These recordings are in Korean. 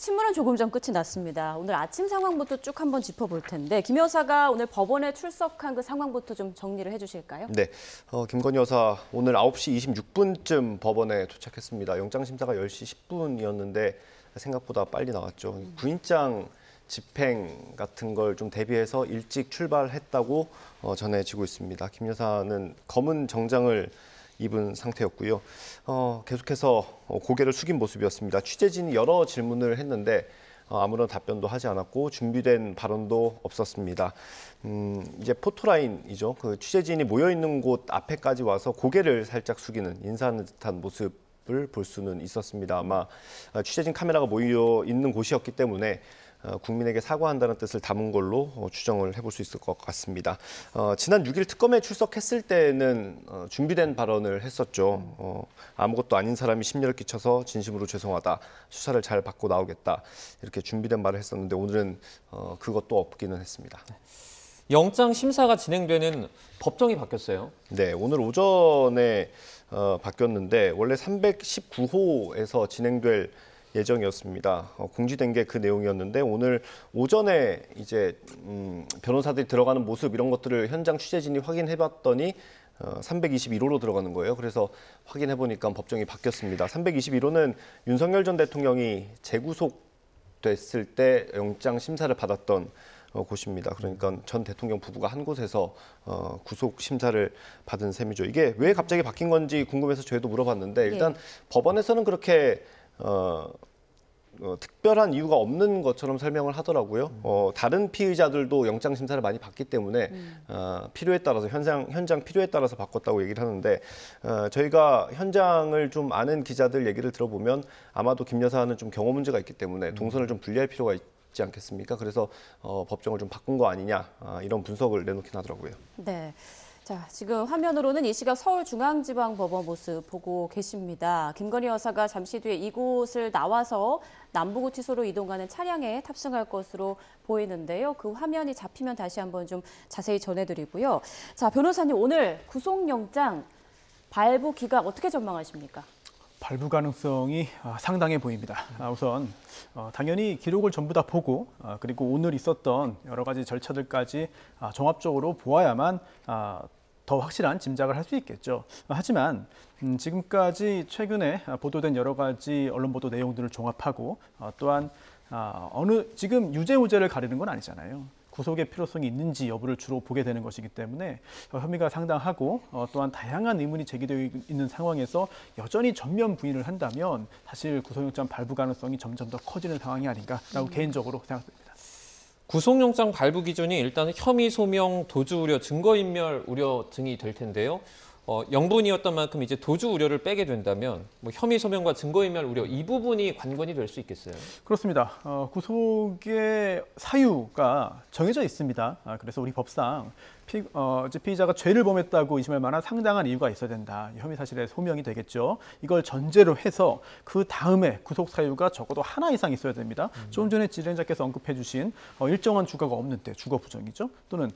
신문은 조금 전 끝이 났습니다. 오늘 아침 상황부터 쭉 한번 짚어볼 텐데 김 여사가 오늘 법원에 출석한 그 상황부터 좀 정리를 해주실까요? 네, 김건희 여사 오늘 9시 26분쯤 법원에 도착했습니다. 영장심사가 10시 10분이었는데 생각보다 빨리 나왔죠. 구인장 집행 같은 걸 좀 대비해서 일찍 출발했다고 전해지고 있습니다. 김 여사는 검은 정장을 입은 상태였고요. 계속해서 고개를 숙인 모습이었습니다. 취재진이 여러 질문을 했는데 아무런 답변도 하지 않았고 준비된 발언도 없었습니다. 이제 포토라인이죠. 그 취재진이 모여 있는 곳 앞에까지 와서 고개를 살짝 숙이는 인사하는 듯한 모습을 볼 수는 있었습니다. 아마 취재진 카메라가 모여 있는 곳이었기 때문에 국민에게 사과한다는 뜻을 담은 걸로 추정을 해볼 수 있을 것 같습니다. 지난 6일 특검에 출석했을 때는 준비된 발언을 했었죠. 아무것도 아닌 사람이 심려를 끼쳐서 진심으로 죄송하다. 수사를 잘 받고 나오겠다. 이렇게 준비된 말을 했었는데 오늘은 그것도 없기는 했습니다. 영장 심사가 진행되는 법정이 바뀌었어요. 네, 오늘 오전에 바뀌었는데 원래 319호에서 진행될 예정이었습니다. 공지된 게 그 내용이었는데 오늘 오전에 이제 변호사들이 들어가는 모습 이런 것들을 현장 취재진이 확인해봤더니 321호로 들어가는 거예요. 그래서 확인해보니까 법정이 바뀌었습니다. 321호는 윤석열 전 대통령이 재구속됐을 때 영장 심사를 받았던 곳입니다. 그러니까 전 대통령 부부가 한 곳에서 구속 심사를 받은 셈이죠. 이게 왜 갑자기 바뀐 건지 궁금해서 저희도 물어봤는데 일단 법원에서는 그렇게 특별한 이유가 없는 것처럼 설명을 하더라고요. 다른 피의자들도 영장 심사를 많이 받기 때문에 필요에 따라서 현장 필요에 따라서 바꿨다고 얘기를 하는데 저희가 현장을 좀 아는 기자들 얘기를 들어보면 아마도 김 여사는 좀 경호 문제가 있기 때문에 동선을 좀 분리할 필요가 있지 않겠습니까? 그래서 법정을 좀 바꾼 거 아니냐 이런 분석을 내놓긴 하더라고요. 네. 자, 지금 화면으로는 이 시각 서울중앙지방법원 모습 보고 계십니다. 김건희 여사가 잠시 뒤에 이곳을 나와서 남부구치소로 이동하는 차량에 탑승할 것으로 보이는데요. 그 화면이 잡히면 다시 한번 좀 자세히 전해드리고요. 자, 변호사님 오늘 구속영장 발부 기각 어떻게 전망하십니까? 발부 가능성이 상당해 보입니다. 우선 당연히 기록을 전부 다 보고 그리고 오늘 있었던 여러 가지 절차들까지 종합적으로 보아야만 더 확실한 짐작을 할 수 있겠죠. 하지만 지금까지 최근에 보도된 여러 가지 언론 보도 내용들을 종합하고 또한 지금 유죄 무죄를 가리는 건 아니잖아요. 구속의 필요성이 있는지 여부를 주로 보게 되는 것이기 때문에 혐의가 상당하고 또한 다양한 의문이 제기되어 있는 상황에서 여전히 전면 부인을 한다면 사실 구속영장 발부 가능성이 점점 더 커지는 상황이 아닌가라고 개인적으로 생각됩니다. 구속영장 발부 기준이 일단 혐의 소명, 도주 우려, 증거인멸 우려 등이 될 텐데요. 영분이었던 만큼 이제 도주 우려를 빼게 된다면 혐의 소명과 증거인멸 우려 이 부분이 관건이 될 수 있겠어요? 그렇습니다. 구속의 사유가 정해져 있습니다. 그래서 우리 법상 피의자가 죄를 범했다고 의심할 만한 상당한 이유가 있어야 된다. 혐의 사실의 소명이 되겠죠. 이걸 전제로 해서 그 다음에 구속 사유가 적어도 하나 이상 있어야 됩니다. 조금 전에 진행자께서 언급해 주신 일정한 주거가 없는 때, 주거 부정이죠. 또는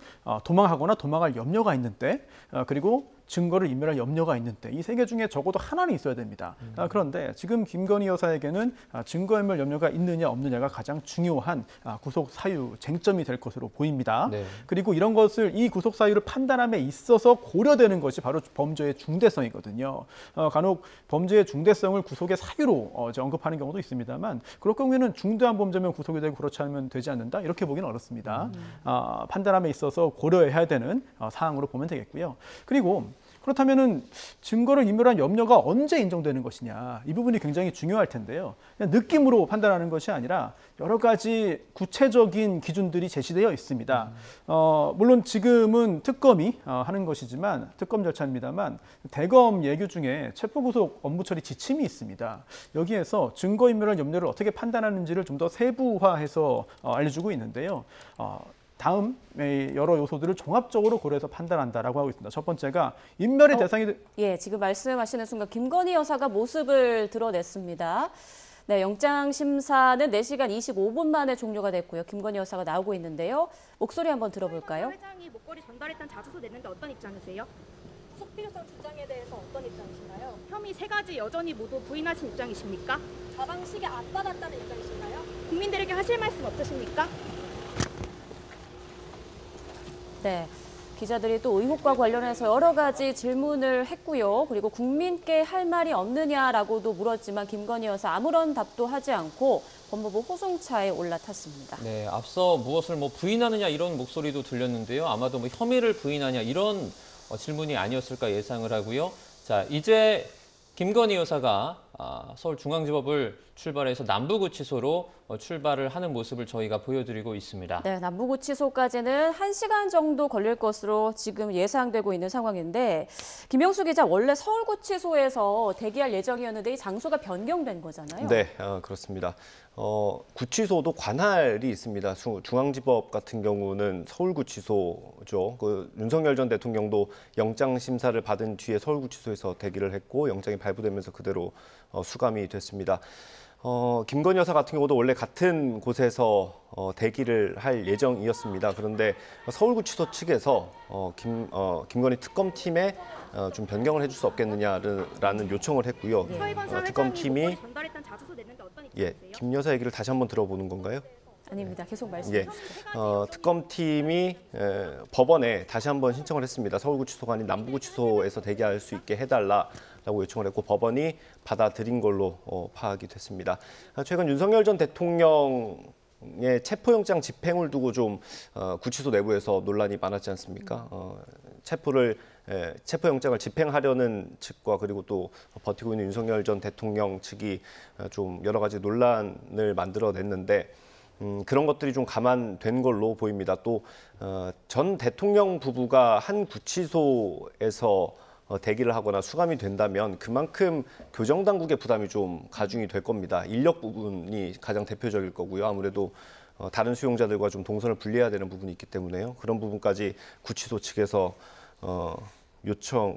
도망하거나 도망할 염려가 있는 때, 그리고 증거를 인멸할 염려가 있는 때, 이 세 개 중에 적어도 하나는 있어야 됩니다. 그런데 지금 김건희 여사에게는 증거인멸 염려가 있느냐 없느냐가 가장 중요한 구속 사유 쟁점이 될 것으로 보입니다. 네. 그리고 이런 것을 이 구속 사유를 판단함에 있어서 고려되는 것이 바로 범죄의 중대성이거든요. 간혹 범죄의 중대성을 구속의 사유로 언급하는 경우도 있습니다만 그럴 경우에는 중대한 범죄면 구속이 되고 그렇지 않으면 되지 않는다 이렇게 보기는 어렵습니다. 판단함에 있어서 고려해야 되는 사항으로 보면 되겠고요. 그리고 그렇다면은 증거를 인멸한 염려가 언제 인정되는 것이냐 이 부분이 굉장히 중요할 텐데요. 그냥 느낌으로 판단하는 것이 아니라 여러 가지 구체적인 기준들이 제시되어 있습니다. 물론 지금은 특검이 하는 것이지만 특검 절차입니다만 대검 예규 중에 체포구속 업무처리 지침이 있습니다. 여기에서 증거인멸한 염려를 어떻게 판단하는지를 좀 더 세부화해서 알려주고 있는데요. 다음 여러 요소들을 종합적으로 고려해서 판단한다라고 하고 있습니다. 첫 번째가 인멸의 대상이 지금 말씀하시는 순간 김건희 여사가 모습을 드러냈습니다. 네, 영장 심사는 4시간 25분 만에 종료가 됐고요. 김건희 여사가 나오고 있는데요. 목소리 한번 들어볼까요? 회장이 목걸이 전달했던 자소서 냈는데 어떤 입장이세요? 구속 필요성 주장에 대해서 어떤 입장이신가요? 혐의 3가지 여전히 모두 부인하신 입장이십니까? 가방 시계 안 받았다는 입장이신가요? 기자들에게 하실 말씀 없으십니까? 네. 기자들이 또 의혹과 관련해서 여러 가지 질문을 했고요. 그리고 국민께 할 말이 없느냐라고도 물었지만 김건희 여사 아무런 답도 하지 않고 법무부 호송차에 올라탔습니다. 네, 앞서 무엇을 부인하느냐 이런 목소리도 들렸는데요. 아마도 혐의를 부인하냐 이런 질문이 아니었을까 예상을 하고요. 자, 이제 김건희 여사가 서울중앙지법을 출발해서 남부구치소로 출발을 하는 모습을 저희가 보여드리고 있습니다. 네, 남부구치소까지는 1시간 정도 걸릴 것으로 지금 예상되고 있는 상황인데 김영수 기자, 원래 서울구치소에서 대기할 예정이었는데 이 장소가 변경된 거잖아요. 네, 그렇습니다. 구치소도 관할이 있습니다. 중앙지법 같은 경우는 서울구치소죠. 윤석열 전 대통령도 영장 심사를 받은 뒤에 서울구치소에서 대기를 했고 영장이 발부되면서 그대로 수감이 됐습니다. 김건희 여사 같은 경우도 원래 같은 곳에서 대기를 할 예정이었습니다. 그런데 서울구치소 측에서 김건희 특검팀에 좀 변경을 해줄 수 없겠느냐라는 요청을 했고요. 서희건설 특검팀이 회장이 전달했던 자소서 내는데 어떤 입장이세요? 김 여사 얘기를 다시 한번 들어보는 건가요? 아닙니다. 계속 말씀해 주시죠. 특검팀이 법원에 다시 한번 신청을 했습니다. 서울구치소가 아닌 남부구치소에서 대기할 수 있게 해달라고 요청을 했고 법원이 받아들인 걸로 파악이 됐습니다. 최근 윤석열 전 대통령의 체포영장 집행을 두고 좀 구치소 내부에서 논란이 많았지 않습니까? 체포영장을 집행하려는 측과 그리고 또 버티고 있는 윤석열 전 대통령 측이 좀 여러 가지 논란을 만들어냈는데 그런 것들이 좀 감안된 걸로 보입니다. 또 전 대통령 부부가 한 구치소에서 대기를 하거나 수감이 된다면 그만큼 교정당국의 부담이 좀 가중이 될 겁니다. 인력 부분이 가장 대표적일 거고요. 아무래도 다른 수용자들과 좀 동선을 분리해야 되는 부분이 있기 때문에요. 그런 부분까지 구치소 측에서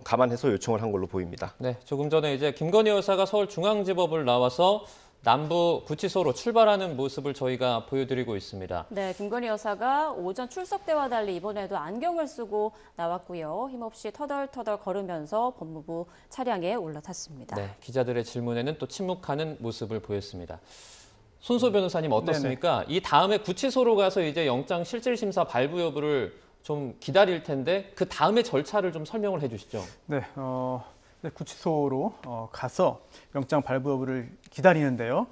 감안해서 요청을 한 걸로 보입니다. 네, 조금 전에 이제 김건희 여사가 서울중앙지법을 나와서 남부 구치소로 출발하는 모습을 저희가 보여드리고 있습니다. 네, 김건희 여사가 오전 출석 때와 달리 이번에도 안경을 쓰고 나왔고요. 힘없이 터덜터덜 걸으면서 법무부 차량에 올라탔습니다. 네, 기자들의 질문에는 또 침묵하는 모습을 보였습니다. 손소 변호사님 어떻습니까? 이 다음에 구치소로 가서 이제 영장 실질심사 발부 여부를 좀 기다릴 텐데 그 다음에 절차를 좀 설명을 해주시죠. 네, 구치소로 가서 영장 발부 여부를 기다리는데요.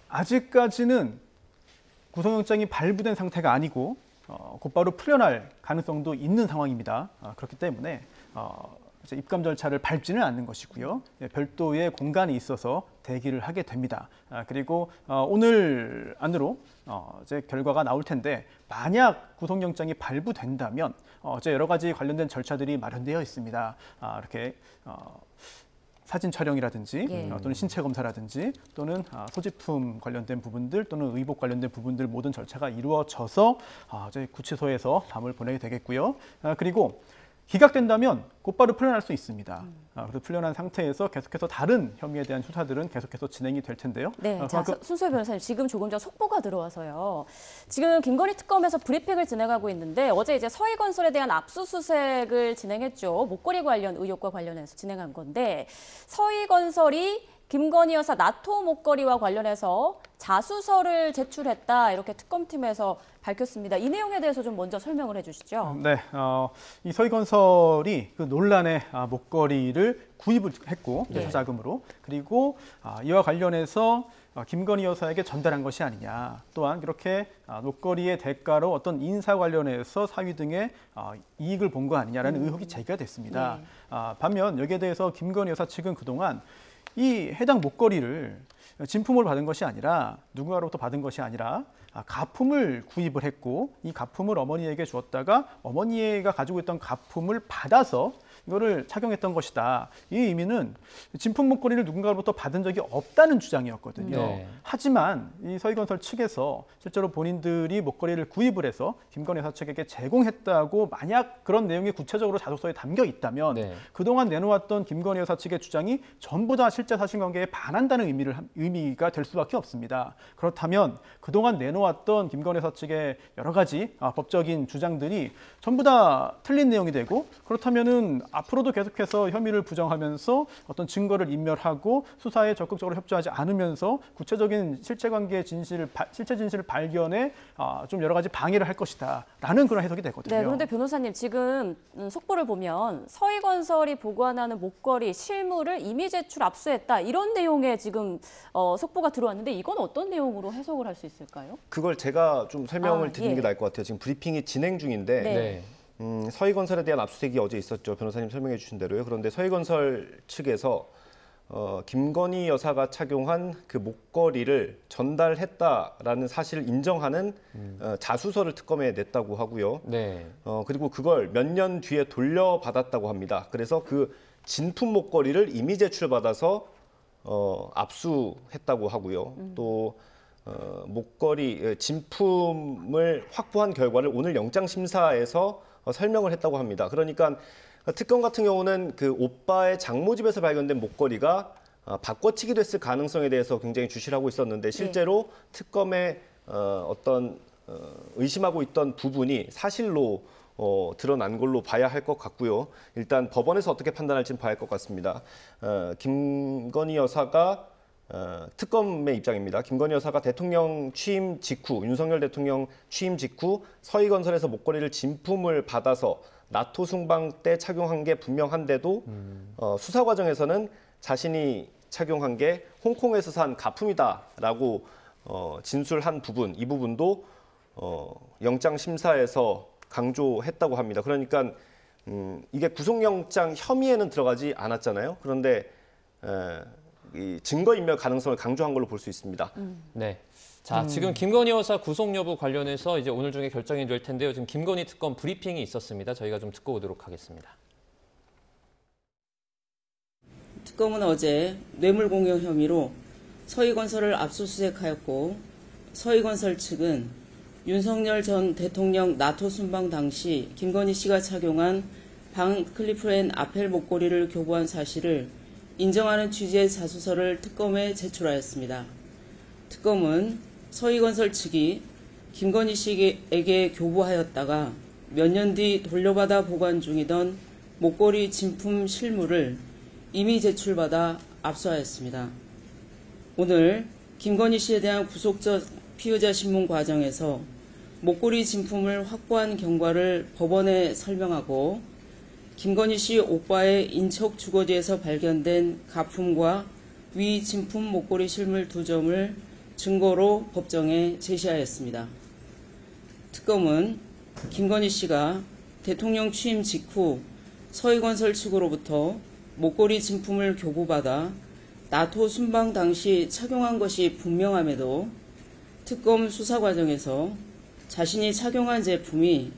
아직까지는 구속영장이 발부된 상태가 아니고 곧바로 풀려날 가능성도 있는 상황입니다. 그렇기 때문에 이제 입감 절차를 밟지는 않는 것이고요. 별도의 공간이 있어서 대기를 하게 됩니다. 그리고 오늘 안으로 이제 결과가 나올 텐데 만약 구속영장이 발부된다면 이제 여러 가지 관련된 절차들이 마련되어 있습니다. 이렇게 사진 촬영이라든지 또는 신체 검사라든지 또는 소지품 관련된 부분들 또는 의복 관련된 부분들 모든 절차가 이루어져서 이제 구치소에서 밤을 보내게 되겠고요. 그리고 기각된다면 곧바로 풀려날 수 있습니다. 그래서 풀려난 상태에서 계속해서 다른 혐의에 대한 수사들은 계속해서 진행이 될 텐데요. 네, 자, 손소희 변호사님, 지금 조금 전 속보가 들어와서요. 지금 김건희 특검에서 브리핑을 진행하고 있는데 어제 이제 서희건설에 대한 압수수색을 진행했죠. 목걸이 관련 의혹과 관련해서 진행한 건데 서희건설이 김건희 여사 나토 목걸이와 관련해서 자수서를 제출했다 이렇게 특검팀에서 밝혔습니다. 이 내용에 대해서 좀 먼저 설명을 해주시죠. 네, 이 서희건설이 그 논란의 목걸이를 구입을 했고 자금으로 그리고 이와 관련해서 김건희 여사에게 전달한 것이 아니냐. 또한 그렇게 목걸이의 대가로 어떤 인사 관련해서 사위 등의 이익을 본 거 아니냐라는 의혹이 제기가 됐습니다. 반면 여기에 대해서 김건희 여사 측은 그동안 이 해당 목걸이를 진품으로 받은 것이 아니라 누군가로부터 받은 것이 아니라 가품을 구입을 했고 이 가품을 어머니에게 주었다가 어머니가 가지고 있던 가품을 받아서 이거를 착용했던 것이다. 이 의미는 진품 목걸이를 누군가로부터 받은 적이 없다는 주장이었거든요. 네. 하지만 이 서희건설 측에서 실제로 본인들이 목걸이를 구입을 해서 김건희 여사 측에게 제공했다고 만약 그런 내용이 구체적으로 자소서에 담겨 있다면 그동안 내놓았던 김건희 여사 측의 주장이 전부 다 실제 사실관계에 반한다는 의미가 될 수밖에 없습니다. 그렇다면 그동안 내놓았던 김건희 여사 측의 여러 가지 법적인 주장들이 전부 다 틀린 내용이 되고 그렇다면은 앞으로도 계속해서 혐의를 부정하면서 어떤 증거를 인멸하고 수사에 적극적으로 협조하지 않으면서 구체적인 실체 진실을 발견해 좀 여러 가지 방해를 할 것이다라는 그런 해석이 되거든요. 네, 그런데 변호사님 지금 속보를 보면 서희건설이 보관하는 목걸이 실물을 이미 제출 압수했다 이런 내용의 지금 속보가 들어왔는데 이건 어떤 내용으로 해석을 할 수 있을까요? 그걸 제가 좀 설명을 드리는 예. 게 나을 것 같아요. 지금 브리핑이 진행 중인데 네. 서희건설에 대한 압수수색이 어제 있었죠. 변호사님 설명해 주신 대로요. 그런데 서희건설 측에서 김건희 여사가 착용한 그 목걸이를 전달했다라는 사실을 인정하는 자수서를 특검에 냈다고 하고요. 네. 그리고 그걸 몇 년 뒤에 돌려받았다고 합니다. 그래서 그 진품 목걸이를 이미 제출받아서 압수했다고 하고요. 또 목걸이 진품을 확보한 결과를 오늘 영장심사에서 설명을 했다고 합니다. 그러니까 특검 같은 경우는 그 오빠의 장모집에서 발견된 목걸이가 바꿔치기 됐을 가능성에 대해서 굉장히 주시를 하고 있었는데 실제로 특검에 어떤 의심하고 있던 부분이 사실로 드러난 걸로 봐야 할 것 같고요. 일단 법원에서 어떻게 판단할지는 봐야 할 것 같습니다. 김건희 여사가 특검의 입장입니다. 김건희 여사가 대통령 취임 직후, 윤석열 대통령 취임 직후 서희건설에서 목걸이를 진품을 받아서 나토 순방 때 착용한 게 분명한데도 수사 과정에서는 자신이 착용한 게 홍콩에서 산 가품이다라고 진술한 부분, 이 부분도 영장 심사에서 강조했다고 합니다. 그러니까 이게 구속영장 혐의에는 들어가지 않았잖아요. 그런데 이 증거인멸 가능성을 강조한 걸로 볼 수 있습니다. 네. 자, 지금 김건희 여사 구속 여부 관련해서 이제 오늘 중에 결정이 될 텐데요. 지금 김건희 특검 브리핑이 있었습니다. 저희가 좀 듣고 오도록 하겠습니다. 특검은 어제 뇌물공여 혐의로 서희건설을 압수수색하였고 서희건설 측은 윤석열 전 대통령 나토 순방 당시 김건희 씨가 착용한 방 클리프 앤 아펠 목걸이를 교부한 사실을 인정하는 취지의 자수서를 특검에 제출하였습니다. 특검은 서희건설 측이 김건희 씨에게 교부하였다가 몇 년 뒤 돌려받아 보관 중이던 목걸이 진품 실물을 이미 제출받아 압수하였습니다. 오늘 김건희 씨에 대한 구속적 피의자 신문 과정에서 목걸이 진품을 확보한 경과를 법원에 설명하고 김건희 씨 오빠의 인척 주거지에서 발견된 가품과 위 진품 목걸이 실물 2점을 증거로 법정에 제시하였습니다. 특검은 김건희 씨가 대통령 취임 직후 서희건설 측으로부터 목걸이 진품을 교부받아 나토 순방 당시 착용한 것이 분명함에도 특검 수사 과정에서 자신이 착용한 제품이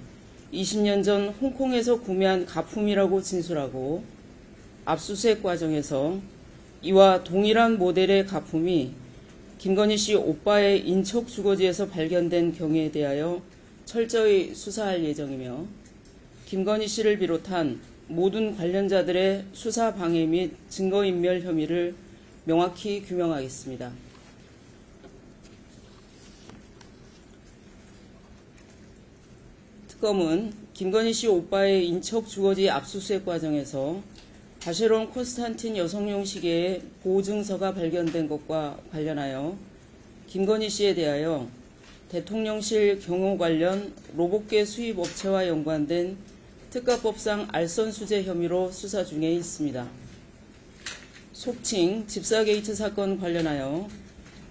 20년 전 홍콩에서 구매한 가품이라고 진술하고 압수수색 과정에서 이와 동일한 모델의 가품이 김건희 씨 오빠의 인척 주거지에서 발견된 경우에 대하여 철저히 수사할 예정이며 김건희 씨를 비롯한 모든 관련자들의 수사 방해 및 증거인멸 혐의를 명확히 규명하겠습니다. 특검은 김건희 씨 오빠의 인척 주거지 압수수색 과정에서 바쉐론 콘스탄틴 여성용 시계의 보증서가 발견된 것과 관련하여 김건희 씨에 대하여 대통령실 경호 관련 로봇계 수입 업체와 연관된 특가법상 알선수재 혐의로 수사 중에 있습니다. 속칭 집사게이트 사건 관련하여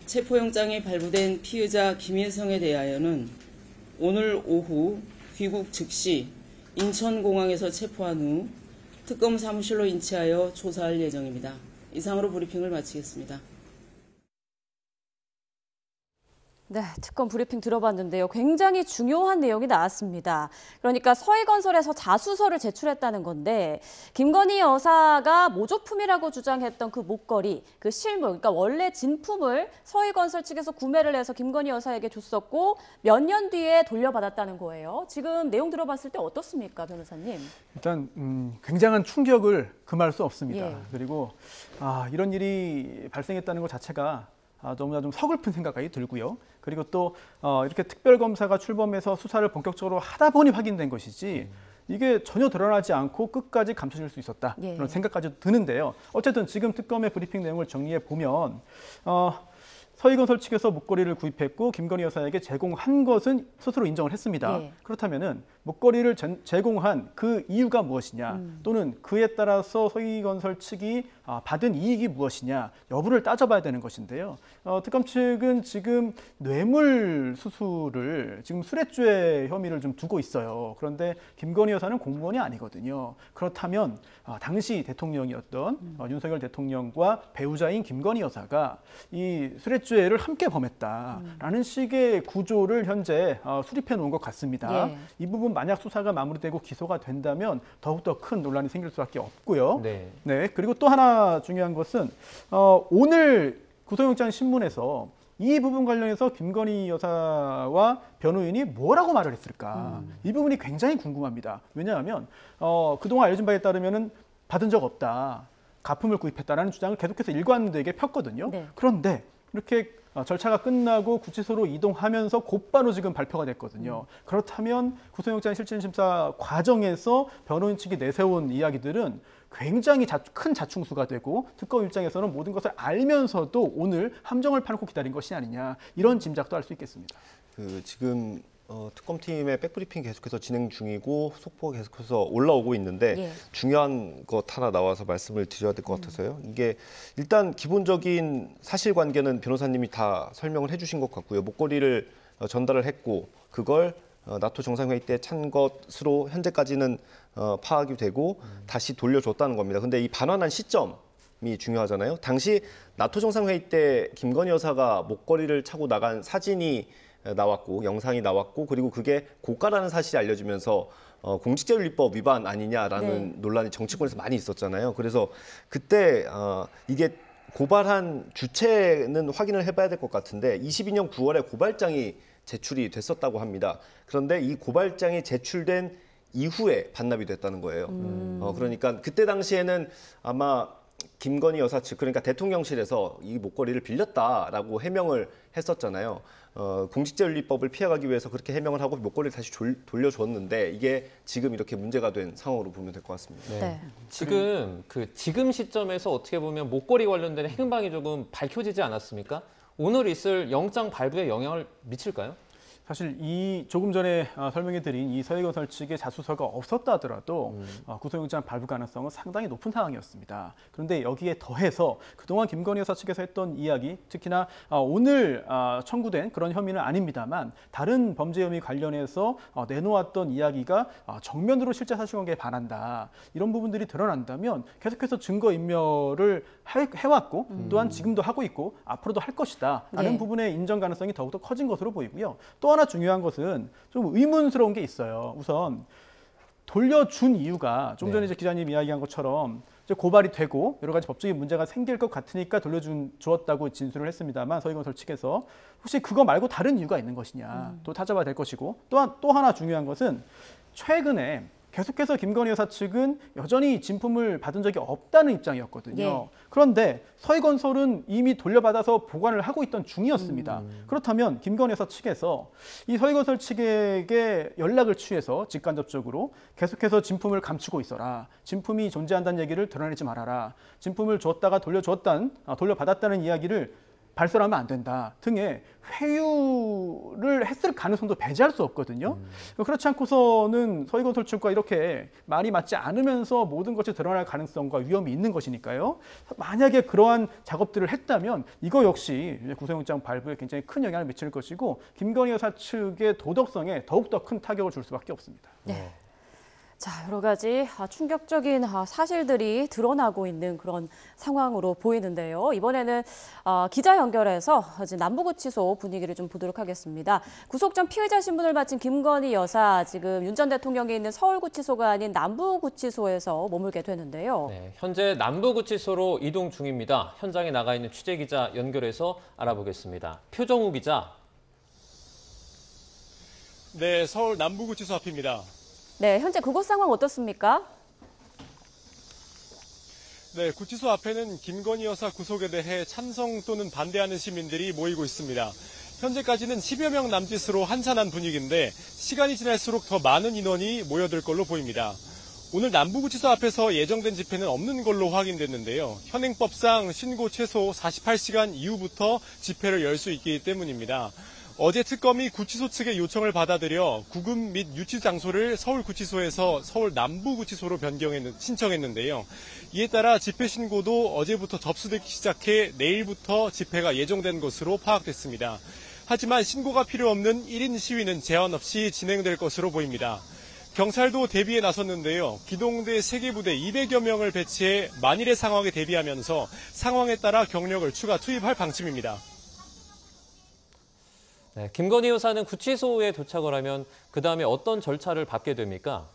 체포영장이 발부된 피의자 김혜성에 대하여는 오늘 오후 귀국 즉시 인천공항에서 체포한 후 특검 사무실로 인치하여 조사할 예정입니다. 이상으로 브리핑을 마치겠습니다. 네, 특검 브리핑 들어봤는데요. 굉장히 중요한 내용이 나왔습니다. 그러니까 서희건설에서 자수서를 제출했다는 건데 김건희 여사가 모조품이라고 주장했던 그 목걸이, 그 실물, 그러니까 원래 진품을 서희건설 측에서 구매를 해서 김건희 여사에게 줬었고 몇 년 뒤에 돌려받았다는 거예요. 지금 내용 들어봤을 때 어떻습니까, 변호사님? 일단 굉장한 충격을 금할 수 없습니다. 예. 그리고 이런 일이 발생했다는 것 자체가 너무나 좀 서글픈 생각이 들고요. 그리고 또 이렇게 특별검사가 출범해서 수사를 본격적으로 하다 보니 확인된 것이지 이게 전혀 드러나지 않고 끝까지 감춰질 수 있었다. 예. 그런 생각까지 드는데요. 어쨌든 지금 특검의 브리핑 내용을 정리해 보면 서희건설 측에서 목걸이를 구입했고 김건희 여사에게 제공한 것은 스스로 인정을 했습니다. 예. 그렇다면은 목걸이를 제공한 그 이유가 무엇이냐, 또는 그에 따라서 서희건설 측이 받은 이익이 무엇이냐 여부를 따져봐야 되는 것인데요. 특검 측은 지금 뇌물 수수를 지금 수뢰죄 혐의를 좀 두고 있어요. 그런데 김건희 여사는 공무원이 아니거든요. 그렇다면 당시 대통령이었던 윤석열 대통령과 배우자인 김건희 여사가 이 수뢰죄를 함께 범했다라는 식의 구조를 현재 수립해 놓은 것 같습니다. 예. 이 부분 만약 수사가 마무리되고 기소가 된다면 더욱더 큰 논란이 생길 수밖에 없고요. 네. 네, 그리고 또 하나 중요한 것은 오늘 구속영장 신문에서 이 부분 관련해서 김건희 여사와 변호인이 뭐라고 말을 했을까? 이 부분이 굉장히 궁금합니다. 왜냐하면 그동안 알려진 바에 따르면은 받은 적 없다, 가품을 구입했다라는 주장을 계속해서 일관되게 폈거든요. 네. 그런데 이렇게 절차가 끝나고 구치소로 이동하면서 곧바로 지금 발표가 됐거든요. 그렇다면 구속영장 실질심사 과정에서 변호인 측이 내세운 이야기들은 굉장히 큰 자충수가 되고 특검 입장에서는 모든 것을 알면서도 오늘 함정을 파놓고 기다린 것이 아니냐, 이런 짐작도 할 수 있겠습니다. 지금 특검팀의 백브리핑 계속해서 진행 중이고 속보가 계속해서 올라오고 있는데 예. 중요한 것 하나 나와서 말씀을 드려야 될 것 같아서요. 이게 일단 기본적인 사실관계는 변호사님이 다 설명을 해주신 것 같고요. 목걸이를 전달을 했고 그걸 나토 정상회의 때 찬 것으로 현재까지는 파악이 되고 다시 돌려줬다는 겁니다. 근데 이 반환한 시점이 중요하잖아요. 당시 나토 정상회의 때 김건희 여사가 목걸이를 차고 나간 사진이 나왔고 영상이 나왔고 그리고 그게 고가라는 사실이 알려지면서 공직자윤리법 위반 아니냐라는 네. 논란이 정치권에서 많이 있었잖아요. 그래서 그때 이게 고발한 주체는 확인을 해봐야 될 것 같은데 22년 9월에 고발장이 제출이 됐었다고 합니다. 그런데 이 고발장이 제출된 이후에 반납이 됐다는 거예요. 그러니까 그때 당시에는 아마 김건희 여사 측, 그러니까 대통령실에서 이 목걸이를 빌렸다라고 해명을 했었잖아요. 공직자윤리법을 피해가기 위해서 그렇게 해명을 하고 목걸이를 다시 돌려줬는데 이게 지금 이렇게 문제가 된 상황으로 보면 될 것 같습니다. 네. 지금 시점에서 어떻게 보면 목걸이 관련된 행방이 조금 밝혀지지 않았습니까? 오늘 있을 영장 발부에 영향을 미칠까요? 사실 이 조금 전에 설명해드린 이 서희건설 측의 자수서가 없었다 하더라도 구속영장 발부 가능성은 상당히 높은 상황이었습니다. 그런데 여기에 더해서 그동안 김건희 여사 측에서 했던 이야기, 특히나 오늘 청구된 그런 혐의는 아닙니다만 다른 범죄 혐의 관련해서 내놓았던 이야기가 정면으로 실제 사실관계에 반한다, 이런 부분들이 드러난다면 계속해서 증거인멸을 해왔고 또한 지금도 하고 있고 앞으로도 할 것이다 라는 네. 부분의 인정 가능성이 더욱더 커진 것으로 보이고요. 또 하나 중요한 것은 좀 의문스러운 게 있어요. 우선 돌려준 이유가 좀 전에 이제 기자님 이야기한 것처럼 이제 고발이 되고 여러 가지 법적인 문제가 생길 것 같으니까 주었다고 진술을 했습니다만 서희건설 측에서 혹시 그거 말고 다른 이유가 있는 것이냐 또 찾아봐야 될 것이고, 또한 또 하나 중요한 것은 최근에 계속해서 김건희 여사 측은 여전히 진품을 받은 적이 없다는 입장이었거든요. 예. 그런데 서희건설은 이미 돌려받아서 보관을 하고 있던 중이었습니다. 그렇다면 김건희 여사 측에서 이 서희건설 측에게 연락을 취해서 직간접적으로 계속해서 진품을 감추고 있어라, 진품이 존재한다는 얘기를 드러내지 말아라, 진품을 줬다가 돌려받았다는 이야기를 발설하면 안 된다 등의 회유를 했을 가능성도 배제할 수 없거든요. 그렇지 않고서는 서희건설 측과 이렇게 말이 맞지 않으면서 모든 것이 드러날 가능성과 위험이 있는 것이니까요. 만약에 그러한 작업들을 했다면 이거 역시 구속영장 발부에 굉장히 큰 영향을 미칠 것이고 김건희 여사 측의 도덕성에 더욱더 큰 타격을 줄 수밖에 없습니다. 네. 자, 여러 가지 충격적인 사실들이 드러나고 있는 그런 상황으로 보이는데요. 이번에는 기자 연결해서 이제 남부구치소 분위기를 좀 보도록 하겠습니다. 구속 전 피의자 신분을 바친 김건희 여사, 지금 윤 전 대통령이 있는 서울구치소가 아닌 남부구치소에서 머물게 되는데요. 네, 현재 남부구치소로 이동 중입니다. 현장에 나가 있는 취재기자 연결해서 알아보겠습니다. 표정우 기자. 네, 서울 남부구치소 앞입니다. 네, 현재 그곳 상황 어떻습니까? 네, 구치소 앞에는 김건희 여사 구속에 대해 찬성 또는 반대하는 시민들이 모이고 있습니다. 현재까지는 10여 명 남짓으로 한산한 분위기인데 시간이 지날수록 더 많은 인원이 모여들 걸로 보입니다. 오늘 남부구치소 앞에서 예정된 집회는 없는 걸로 확인됐는데요. 현행법상 신고 최소 48시간 이후부터 집회를 열 수 있기 때문입니다. 어제 특검이 구치소 측의 요청을 받아들여 구금 및 유치 장소를 서울구치소에서 서울 남부구치소로 신청했는데요. 이에 따라 집회 신고도 어제부터 접수되기 시작해 내일부터 집회가 예정된 것으로 파악됐습니다. 하지만 신고가 필요 없는 1인 시위는 제한 없이 진행될 것으로 보입니다. 경찰도 대비에 나섰는데요. 기동대 3개 부대 200여 명을 배치해 만일의 상황에 대비하면서 상황에 따라 경력을 추가 투입할 방침입니다. 네, 김건희 여사는 구치소에 도착을 하면 그다음에 어떤 절차를 밟게 됩니까?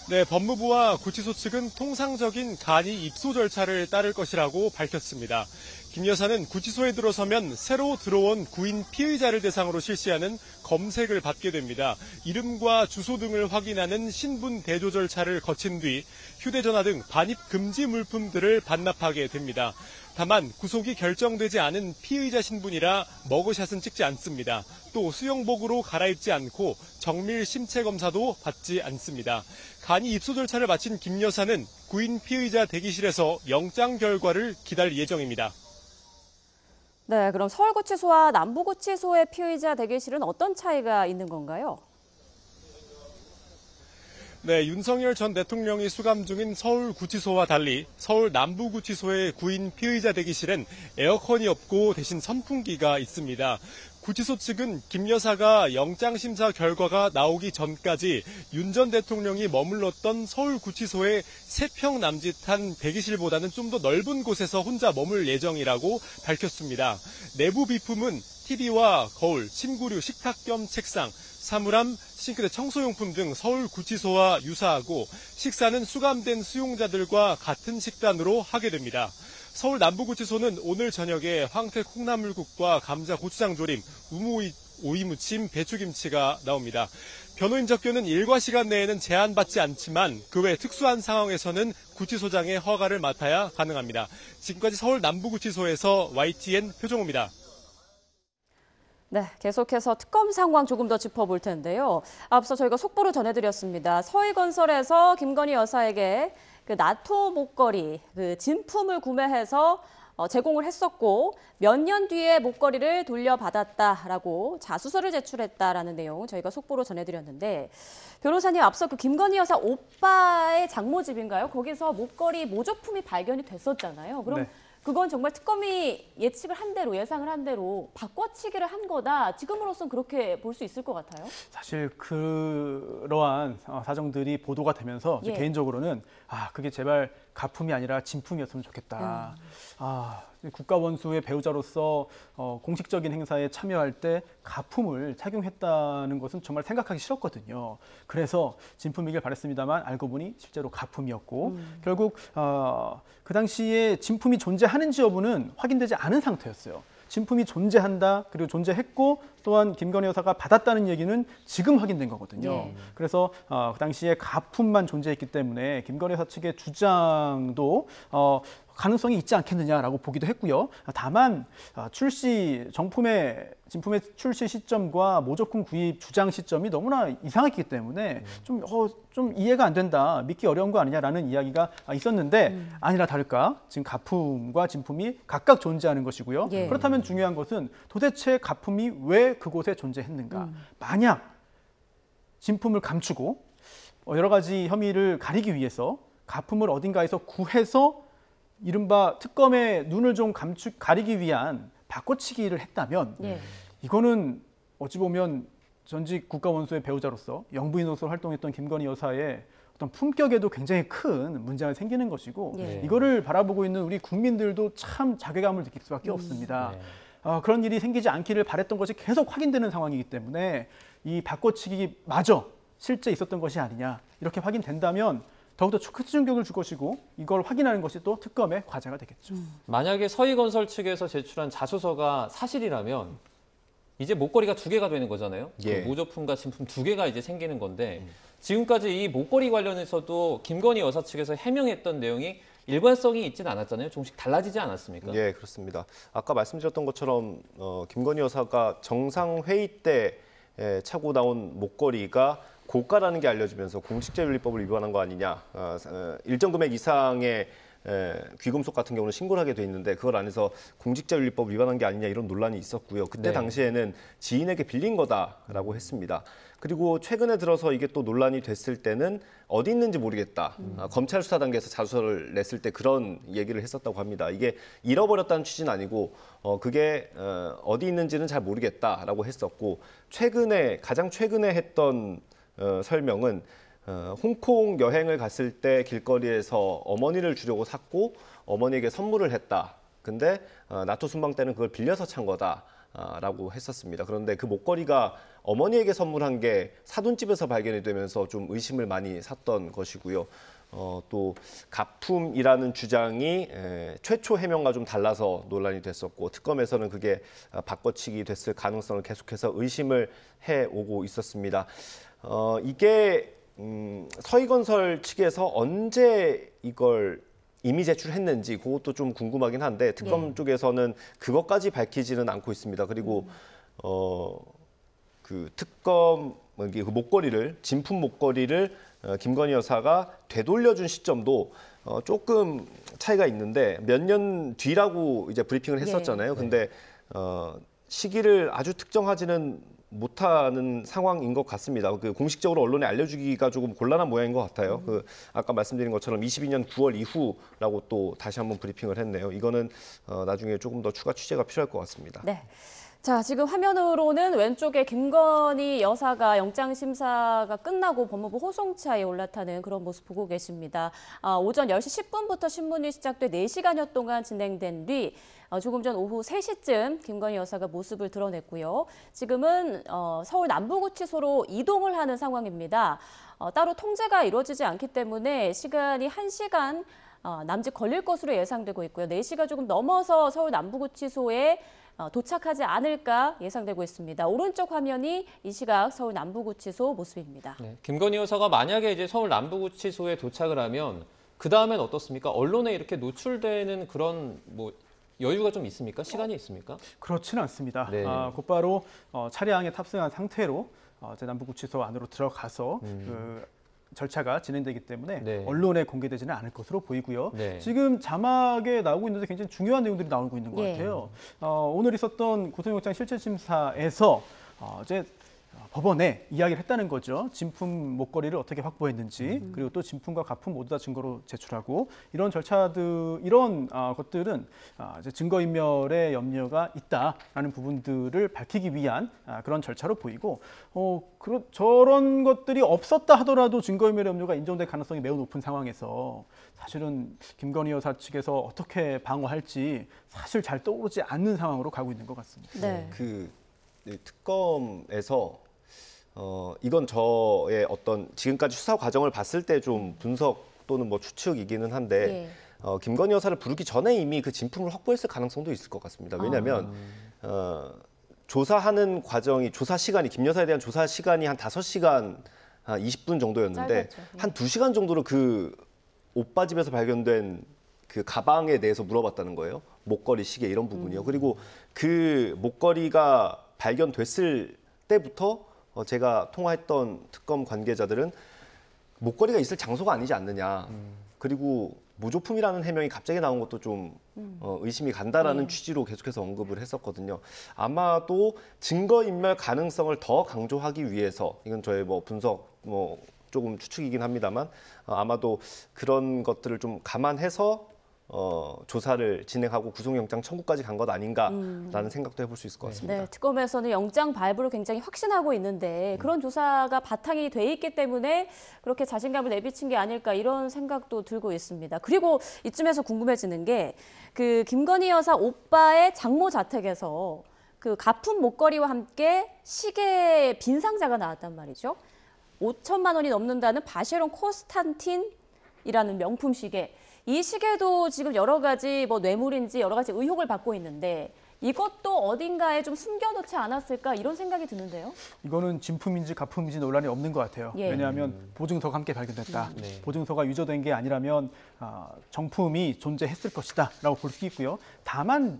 네, 법무부와 구치소 측은 통상적인 간이 입소 절차를 따를 것이라고 밝혔습니다. 김 여사는 구치소에 들어서면 새로 들어온 구인 피의자를 대상으로 실시하는 검색을 받게 됩니다. 이름과 주소 등을 확인하는 신분 대조 절차를 거친 뒤 휴대전화 등 반입 금지 물품들을 반납하게 됩니다. 다만 구속이 결정되지 않은 피의자 신분이라 머그샷은 찍지 않습니다. 또 수영복으로 갈아입지 않고 정밀 심체 검사도 받지 않습니다. 간이 입소 절차를 마친 김 여사는 구인 피의자 대기실에서 영장 결과를 기다릴 예정입니다. 네, 그럼 서울구치소와 남부구치소의 피의자 대기실은 어떤 차이가 있는 건가요? 네, 윤석열 전 대통령이 수감 중인 서울구치소와 달리 서울 남부구치소의 구인 피의자 대기실엔 에어컨이 없고 대신 선풍기가 있습니다. 구치소 측은 김 여사가 영장심사 결과가 나오기 전까지 윤 전 대통령이 머물렀던 서울구치소의 3평 남짓한 대기실보다는 좀 더 넓은 곳에서 혼자 머물 예정이라고 밝혔습니다. 내부 비품은 TV와 거울, 침구류, 식탁 겸 책상, 사물함, 싱크대, 청소용품 등 서울구치소와 유사하고 식사는 수감된 수용자들과 같은 식단으로 하게 됩니다. 서울 남부구치소는 오늘 저녁에 황태 콩나물국과 감자 고추장 조림, 오이 무침, 배추김치가 나옵니다. 변호인 접견은 일과 시간 내에는 제한받지 않지만 그 외 특수한 상황에서는 구치소장의 허가를 맡아야 가능합니다. 지금까지 서울 남부구치소에서 YTN 표정호입니다. 네, 계속해서 특검 상황 조금 더 짚어볼 텐데요. 앞서 저희가 속보로 전해드렸습니다. 서희건설에서 김건희 여사에게 그 나토 목걸이, 그 진품을 구매해서 제공을 했었고 몇 년 뒤에 목걸이를 돌려받았다라고 자수서를 제출했다라는 내용 저희가 속보로 전해드렸는데 변호사님 앞서 그 김건희 여사 오빠의 장모집인가요? 거기서 목걸이 모조품이 발견이 됐었잖아요. 그럼 네. 그건 정말 특검이 예측을 한 대로 예상을 한 대로 바꿔치기를 한 거다. 지금으로선 그렇게 볼 수 있을 것 같아요. 사실 그러한 사정들이 보도가 되면서 예. 개인적으로는 그게 제발 가품이 아니라 진품이었으면 좋겠다. 국가원수의 배우자로서 공식적인 행사에 참여할 때 가품을 착용했다는 것은 정말 생각하기 싫었거든요. 그래서 진품이길 바랬습니다만 알고 보니 실제로 가품이었고 결국 그 당시에 진품이 존재하는지 여부는 확인되지 않은 상태였어요. 진품이 존재한다, 그리고 존재했고 또한 김건희 여사가 받았다는 얘기는 지금 확인된 거거든요. 예. 그래서 그 당시에 가품만 존재했기 때문에 김건희 여사 측의 주장도 가능성이 있지 않겠느냐라고 보기도 했고요. 다만 진품의 출시 시점과 모조품 구입 주장 시점이 너무나 이상했기 때문에 좀 이해가 안 된다, 믿기 어려운 거 아니냐라는 이야기가 있었는데 아니나 다를까 지금 가품과 진품이 각각 존재하는 것이고요. 예. 그렇다면 중요한 것은 도대체 가품이 왜 그곳에 존재했는가. 만약 진품을 감추고 여러 가지 혐의를 가리기 위해서 가품을 어딘가에서 구해서 이른바 특검의 눈을 좀 가리기 위한 바꿔치기를 했다면 예. 이거는 어찌 보면 전직 국가원수의 배우자로서 영부인으로서 활동했던 김건희 여사의 어떤 품격에도 굉장히 큰 문제가 생기는 것이고 예. 이거를 바라보고 있는 우리 국민들도 참 자괴감을 느낄 수밖에 없습니다. 그런 일이 생기지 않기를 바랬던 것이 계속 확인되는 상황이기 때문에 이 바꿔치기마저 실제 있었던 것이 아니냐 이렇게 확인된다면 더욱더 큰 충격을 줄 것이고 이걸 확인하는 것이 또 특검의 과제가 되겠죠. 만약에 서희건설 측에서 제출한 자수서가 사실이라면 이제 목걸이가 2개가 되는 거잖아요. 예. 그 모조품과 진품 2개가 이제 생기는 건데 지금까지 이 목걸이 관련해서도 김건희 여사 측에서 해명했던 내용이 일관성이 있지는 않았잖아요. 조금씩 달라지지 않았습니까? 예, 그렇습니다. 아까 말씀드렸던 것처럼 김건희 여사가 정상회의 때 차고 나온 목걸이가 고가라는 게 알려지면서 공직자윤리법을 위반한 거 아니냐. 일정 금액 이상의 귀금속 같은 경우는 신고를 하게 돼 있는데 그걸 안 해서 공직자윤리법 위반한 게 아니냐 이런 논란이 있었고요. 그때 네. 당시에는 지인에게 빌린 거다라고 했습니다. 그리고 최근에 들어서 이게 또 논란이 됐을 때는 어디 있는지 모르겠다. 검찰 수사 단계에서 자수서를 냈을 때 그런 얘기를 했었다고 합니다. 이게 잃어버렸다는 취지는 아니고 그게 어디 있는지는 잘 모르겠다라고 했었고 가장 최근에 했던 설명은 홍콩 여행을 갔을 때 길거리에서 어머니를 주려고 샀고 어머니에게 선물을 했다. 근데 나토 순방 때는 그걸 빌려서 찬 거다라고 했었습니다. 그런데 그 목걸이가 어머니에게 선물한 게 사돈집에서 발견이 되면서 좀 의심을 많이 샀던 것이고요. 또 가품이라는 주장이 최초 해명과 좀 달라서 논란이 됐었고 특검에서는 그게 바꿔치기 됐을 가능성을 계속해서 의심을 해오고 있었습니다. 이게 서희건설 측에서 언제 이걸 이미 제출했는지 그것도 좀 궁금하긴 한데 특검 쪽에서는 그것까지 밝히지는 않고 있습니다. 그리고 그 특검 그 목걸이를 진품 목걸이를 김건희 여사가 되돌려준 시점도 조금 차이가 있는데 몇 년 뒤라고 이제 브리핑을 했었잖아요. 근데 시기를 아주 특정하지는 못하는 상황인 것 같습니다. 그 공식적으로 언론에 알려주기가 조금 곤란한 모양인 것 같아요. 그 아까 말씀드린 것처럼 22년 9월 이후라고 또 다시 한번 브리핑을 했네요. 이거는 나중에 조금 더 추가 취재가 필요할 것 같습니다. 네. 자, 지금 화면으로는 왼쪽에 김건희 여사가 영장심사가 끝나고 법무부 호송차에 올라타는 그런 모습 보고 계십니다. 오전 10시 10분부터 신문이 시작돼 4시간여 동안 진행된 뒤 조금 전 오후 3시쯤 김건희 여사가 모습을 드러냈고요. 지금은 서울 남부구치소로 이동을 하는 상황입니다. 따로 통제가 이루어지지 않기 때문에 시간이 1시간 남짓 걸릴 것으로 예상되고 있고요. 4시가 조금 넘어서 서울 남부구치소에 도착하지 않을까 예상되고 있습니다. 오른쪽 화면이 이 시각 서울 남부구치소 모습입니다. 네, 김건희 여사가 만약에 이제 서울 남부구치소에 도착을 하면 그 다음엔 어떻습니까? 언론에 이렇게 노출되는 그런 뭐 여유가 좀 있습니까? 시간이 있습니까? 그렇지는 않습니다. 네. 곧바로 차량에 탑승한 상태로 남부구치소 안으로 들어가서 그 절차가 진행되기 때문에 네. 언론에 공개되지는 않을 것으로 보이고요. 네. 지금 자막에 나오고 있는데 굉장히 중요한 내용들이 나오고 있는 것 같아요. 오늘 있었던 구속영장 실질심사에서 이제 법원에 이야기를 했다는 거죠. 진품 목걸이를 어떻게 확보했는지 그리고 또 진품과 가품 모두 다 증거로 제출하고 이런 절차들 이런 것들은 이제 증거인멸의 염려가 있다라는 부분들을 밝히기 위한 그런 절차로 보이고 저런 것들이 없었다 하더라도 증거인멸의 염려가 인정될 가능성이 매우 높은 상황에서 사실은 김건희 여사 측에서 어떻게 방어할지 사실 잘 떠오르지 않는 상황으로 가고 있는 것 같습니다. 네. 그 특검에서 이건 저의 어떤 지금까지 수사 과정을 봤을 때 좀 분석 또는 뭐 추측이기는 한데 김건희 여사를 부르기 전에 이미 그 진품을 확보했을 가능성도 있을 것 같습니다. 왜냐하면 조사하는 과정이 조사 시간이 김 여사에 대한 조사 시간이 한 5시간 20분 정도였는데 짧았죠. 한 2시간 정도로 그 오빠 집에서 발견된 그 가방에 대해서 물어봤다는 거예요. 목걸이, 시계 이런 부분이요. 그리고 그 목걸이가 발견됐을 때부터 제가 통화했던 특검 관계자들은 목걸이가 있을 장소가 아니지 않느냐. 그리고 무조품이라는 해명이 갑자기 나온 것도 좀 의심이 간다라는 취지로 계속해서 언급을 했었거든요. 아마도 증거인멸 가능성을 더 강조하기 위해서 이건 저의 뭐 분석 조금 추측이긴 합니다만 아마도 그런 것들을 좀 감안해서 조사를 진행하고 구속영장 청구까지 간 것 아닌가라는 생각도 해볼 수 있을 것 같습니다. 네, 특검에서는 영장 발부를 굉장히 확신하고 있는데 그런 조사가 바탕이 돼 있기 때문에 그렇게 자신감을 내비친 게 아닐까 이런 생각도 들고 있습니다. 그리고 이쯤에서 궁금해지는 게 그 김건희 여사 오빠의 장모 자택에서 그 가품 목걸이와 함께 시계 빈 상자가 나왔단 말이죠. 5천만 원이 넘는다는 바쉐론 코스탄틴이라는 명품 시계. 이 시계도 지금 여러 가지 뭐 뇌물인지 여러 가지 의혹을 받고 있는데 이것도 어딘가에 좀 숨겨놓지 않았을까 이런 생각이 드는데요. 이거는 진품인지 가품인지 논란이 없는 것 같아요. 예. 왜냐하면 보증서가 함께 발견됐다. 네. 보증서가 유저된 게 아니라면 정품이 존재했을 것이다라고 볼 수 있고요. 다만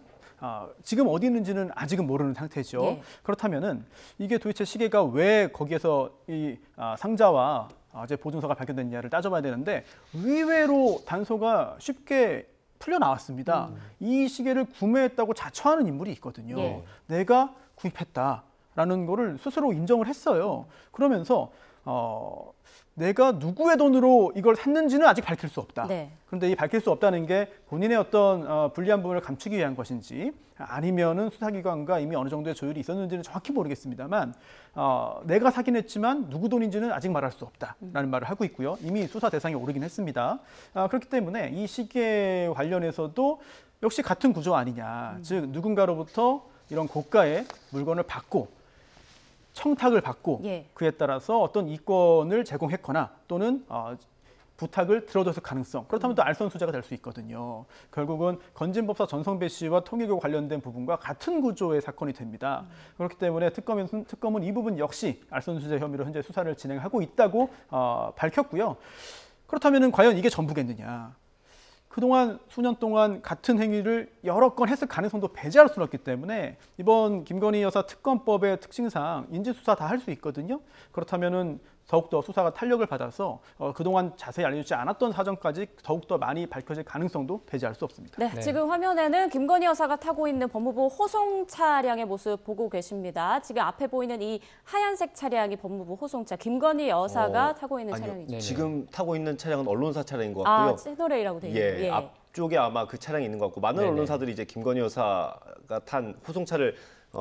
지금 어디 있는지는 아직은 모르는 상태죠. 예. 그렇다면은 이게 도대체 시계가 왜 거기에서 이 상자와 이제 보증서가 발견됐냐를 따져봐야 되는데 의외로 단서가 쉽게 풀려 나왔습니다. 이 시계를 구매했다고 자처하는 인물이 있거든요. 예. 내가 구입했다라는 거를 스스로 인정을 했어요. 그러면서 내가 누구의 돈으로 이걸 샀는지는 아직 밝힐 수 없다. 네. 그런데 이 밝힐 수 없다는 게 본인의 어떤 불리한 부분을 감추기 위한 것인지 아니면은 수사기관과 이미 어느 정도의 조율이 있었는지는 정확히 모르겠습니다만 내가 사긴 했지만 누구 돈인지는 아직 말할 수 없다라는 말을 하고 있고요. 이미 수사 대상에 오르긴 했습니다. 그렇기 때문에 이 시계 관련해서도 역시 같은 구조 아니냐. 즉 누군가로부터 이런 고가의 물건을 받고 청탁을 받고 예. 그에 따라서 어떤 이권을 제공했거나 또는 부탁을 들어줬을 가능성. 그렇다면 또 알선수재가 될 수 있거든요. 결국은 건진법사 전성배 씨와 통일교 관련된 부분과 같은 구조의 사건이 됩니다. 그렇기 때문에 특검은 이 부분 역시 알선수재 혐의로 현재 수사를 진행하고 있다고 밝혔고요. 그렇다면 과연 이게 전부겠느냐. 그동안 수년 동안 같은 행위를 여러 건 했을 가능성도 배제할 수는 없기 때문에 이번 김건희 여사 특검법의 특징상 인지수사 다 할 수 있거든요. 그렇다면은 더욱더 수사가 탄력을 받아서 그동안 자세히 알려지지 않았던 사정까지 더욱더 많이 밝혀질 가능성도 배제할 수 없습니다. 네, 지금 화면에는 김건희 여사가 타고 있는 법무부 호송 차량의 모습 보고 계십니다. 지금 앞에 보이는 이 하얀색 차량이 법무부 호송차, 김건희 여사가 타고 있는 아니요. 차량이죠. 지금 타고 있는 차량은 언론사 차량인 것 같고요. 채널A라고 되어 있네요. 예, 앞쪽에 아마 그 차량이 있는 것 같고 많은 네네. 언론사들이 이제 김건희 여사가 탄 호송차를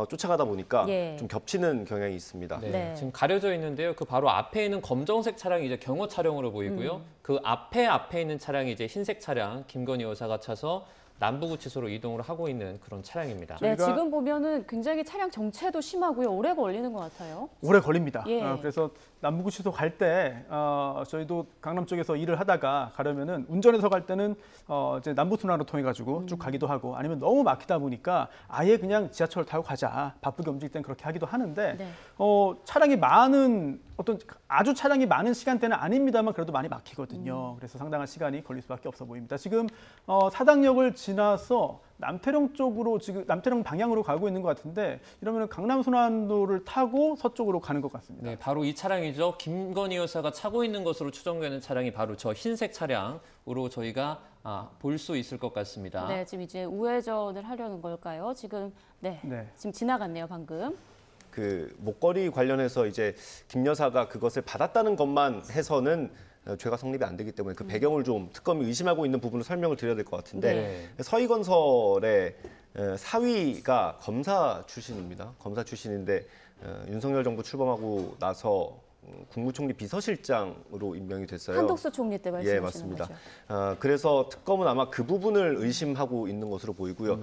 쫓아가다 보니까 예. 좀 겹치는 경향이 있습니다. 네, 네. 지금 가려져 있는데요. 그 바로 앞에 있는 검정색 차량이 이제 경호 차량으로 보이고요. 그 앞에 있는 차량이 이제 흰색 차량, 김건희 여사가 차서 남부구치소로 이동을 하고 있는 그런 차량입니다. 네, 저희가- 지금 보면은 굉장히 차량 정체도 심하고요. 오래 걸리는 것 같아요. 오래 걸립니다. 예. 그래서 남부구치소 갈 때 저희도 강남 쪽에서 일을 하다가 가려면은 운전해서 갈 때는 이제 남부순환로 통해 가지고 쭉 가기도 하고 아니면 너무 막히다 보니까 아예 그냥 지하철 타고 가자 바쁘게 움직일 땐 그렇게 하기도 하는데 네. 차량이 많은 어떤 아주 차량이 많은 시간대는 아닙니다만 그래도 많이 막히거든요. 그래서 상당한 시간이 걸릴 수밖에 없어 보입니다. 지금 사당역을 지나서 남태령 쪽으로 지금 남태령 방향으로 가고 있는 것 같은데 이러면 강남순환도를 타고 서쪽으로 가는 것 같습니다. 네, 바로 이 차량이죠. 김건희 여사가 차고 있는 것으로 추정되는 차량이 바로 저 흰색 차량으로 저희가 볼 수 있을 것 같습니다. 네, 지금 이제 우회전을 하려는 걸까요? 지금 네. 지금 지나갔네요, 방금. 그 목걸이 관련해서 이제 김 여사가 그것을 받았다는 것만 해서는 죄가 성립이 안 되기 때문에 그 배경을 좀 특검이 의심하고 있는 부분을 설명을 드려야 될 것 같은데 서희건설의 사위가 검사 출신입니다. 검사 출신인데 윤석열 정부 출범하고 나서 국무총리 비서실장으로 임명이 됐어요. 한덕수 총리 때 말씀하시는 예, 맞습니다. 거죠. 그래서 특검은 아마 그 부분을 의심하고 있는 것으로 보이고요.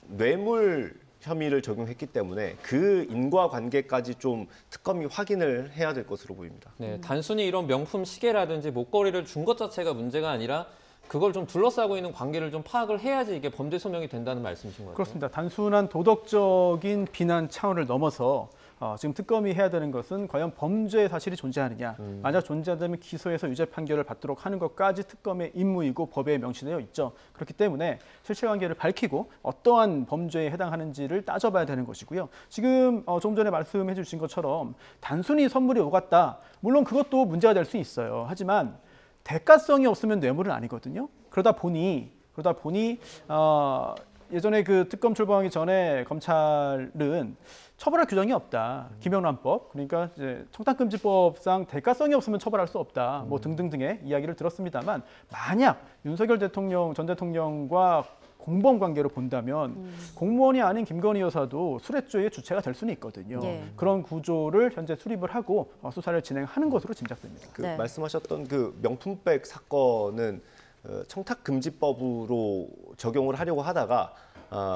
뇌물 혐의를 적용했기 때문에 그 인과관계까지 좀 특검이 확인을 해야 될 것으로 보입니다. 네, 단순히 이런 명품 시계라든지 목걸이를 준 것 자체가 문제가 아니라 그걸 좀 둘러싸고 있는 관계를 좀 파악을 해야지 이게 범죄 소명이 된다는 말씀이신 거죠? 그렇습니다. 단순한 도덕적인 비난 차원을 넘어서 지금 특검이 해야 되는 것은 과연 범죄 사실이 존재하느냐. 만약 존재한다면 기소해서 유죄 판결을 받도록 하는 것까지 특검의 임무이고 법에 명시되어 있죠. 그렇기 때문에 실체관계를 밝히고 어떠한 범죄에 해당하는지를 따져봐야 되는 것이고요. 지금 조금 전에 말씀해 주신 것처럼 단순히 선물이 오갔다. 물론 그것도 문제가 될 수 있어요. 하지만 대가성이 없으면 뇌물은 아니거든요. 그러다 보니 예전에 그 특검 출범하기 전에 검찰은 처벌할 규정이 없다. 김영란법 그러니까 이제 청탁금지법상 대가성이 없으면 처벌할 수 없다. 뭐 등등등의 이야기를 들었습니다만 만약 윤석열 전 대통령과 공범 관계로 본다면 공무원이 아닌 김건희 여사도 수뢰죄의 주체가 될 수는 있거든요. 예. 그런 구조를 현재 수립을 하고 수사를 진행하는 것으로 짐작됩니다. 그 네. 말씀하셨던 그 명품백 사건은 청탁금지법으로 적용을 하려고 하다가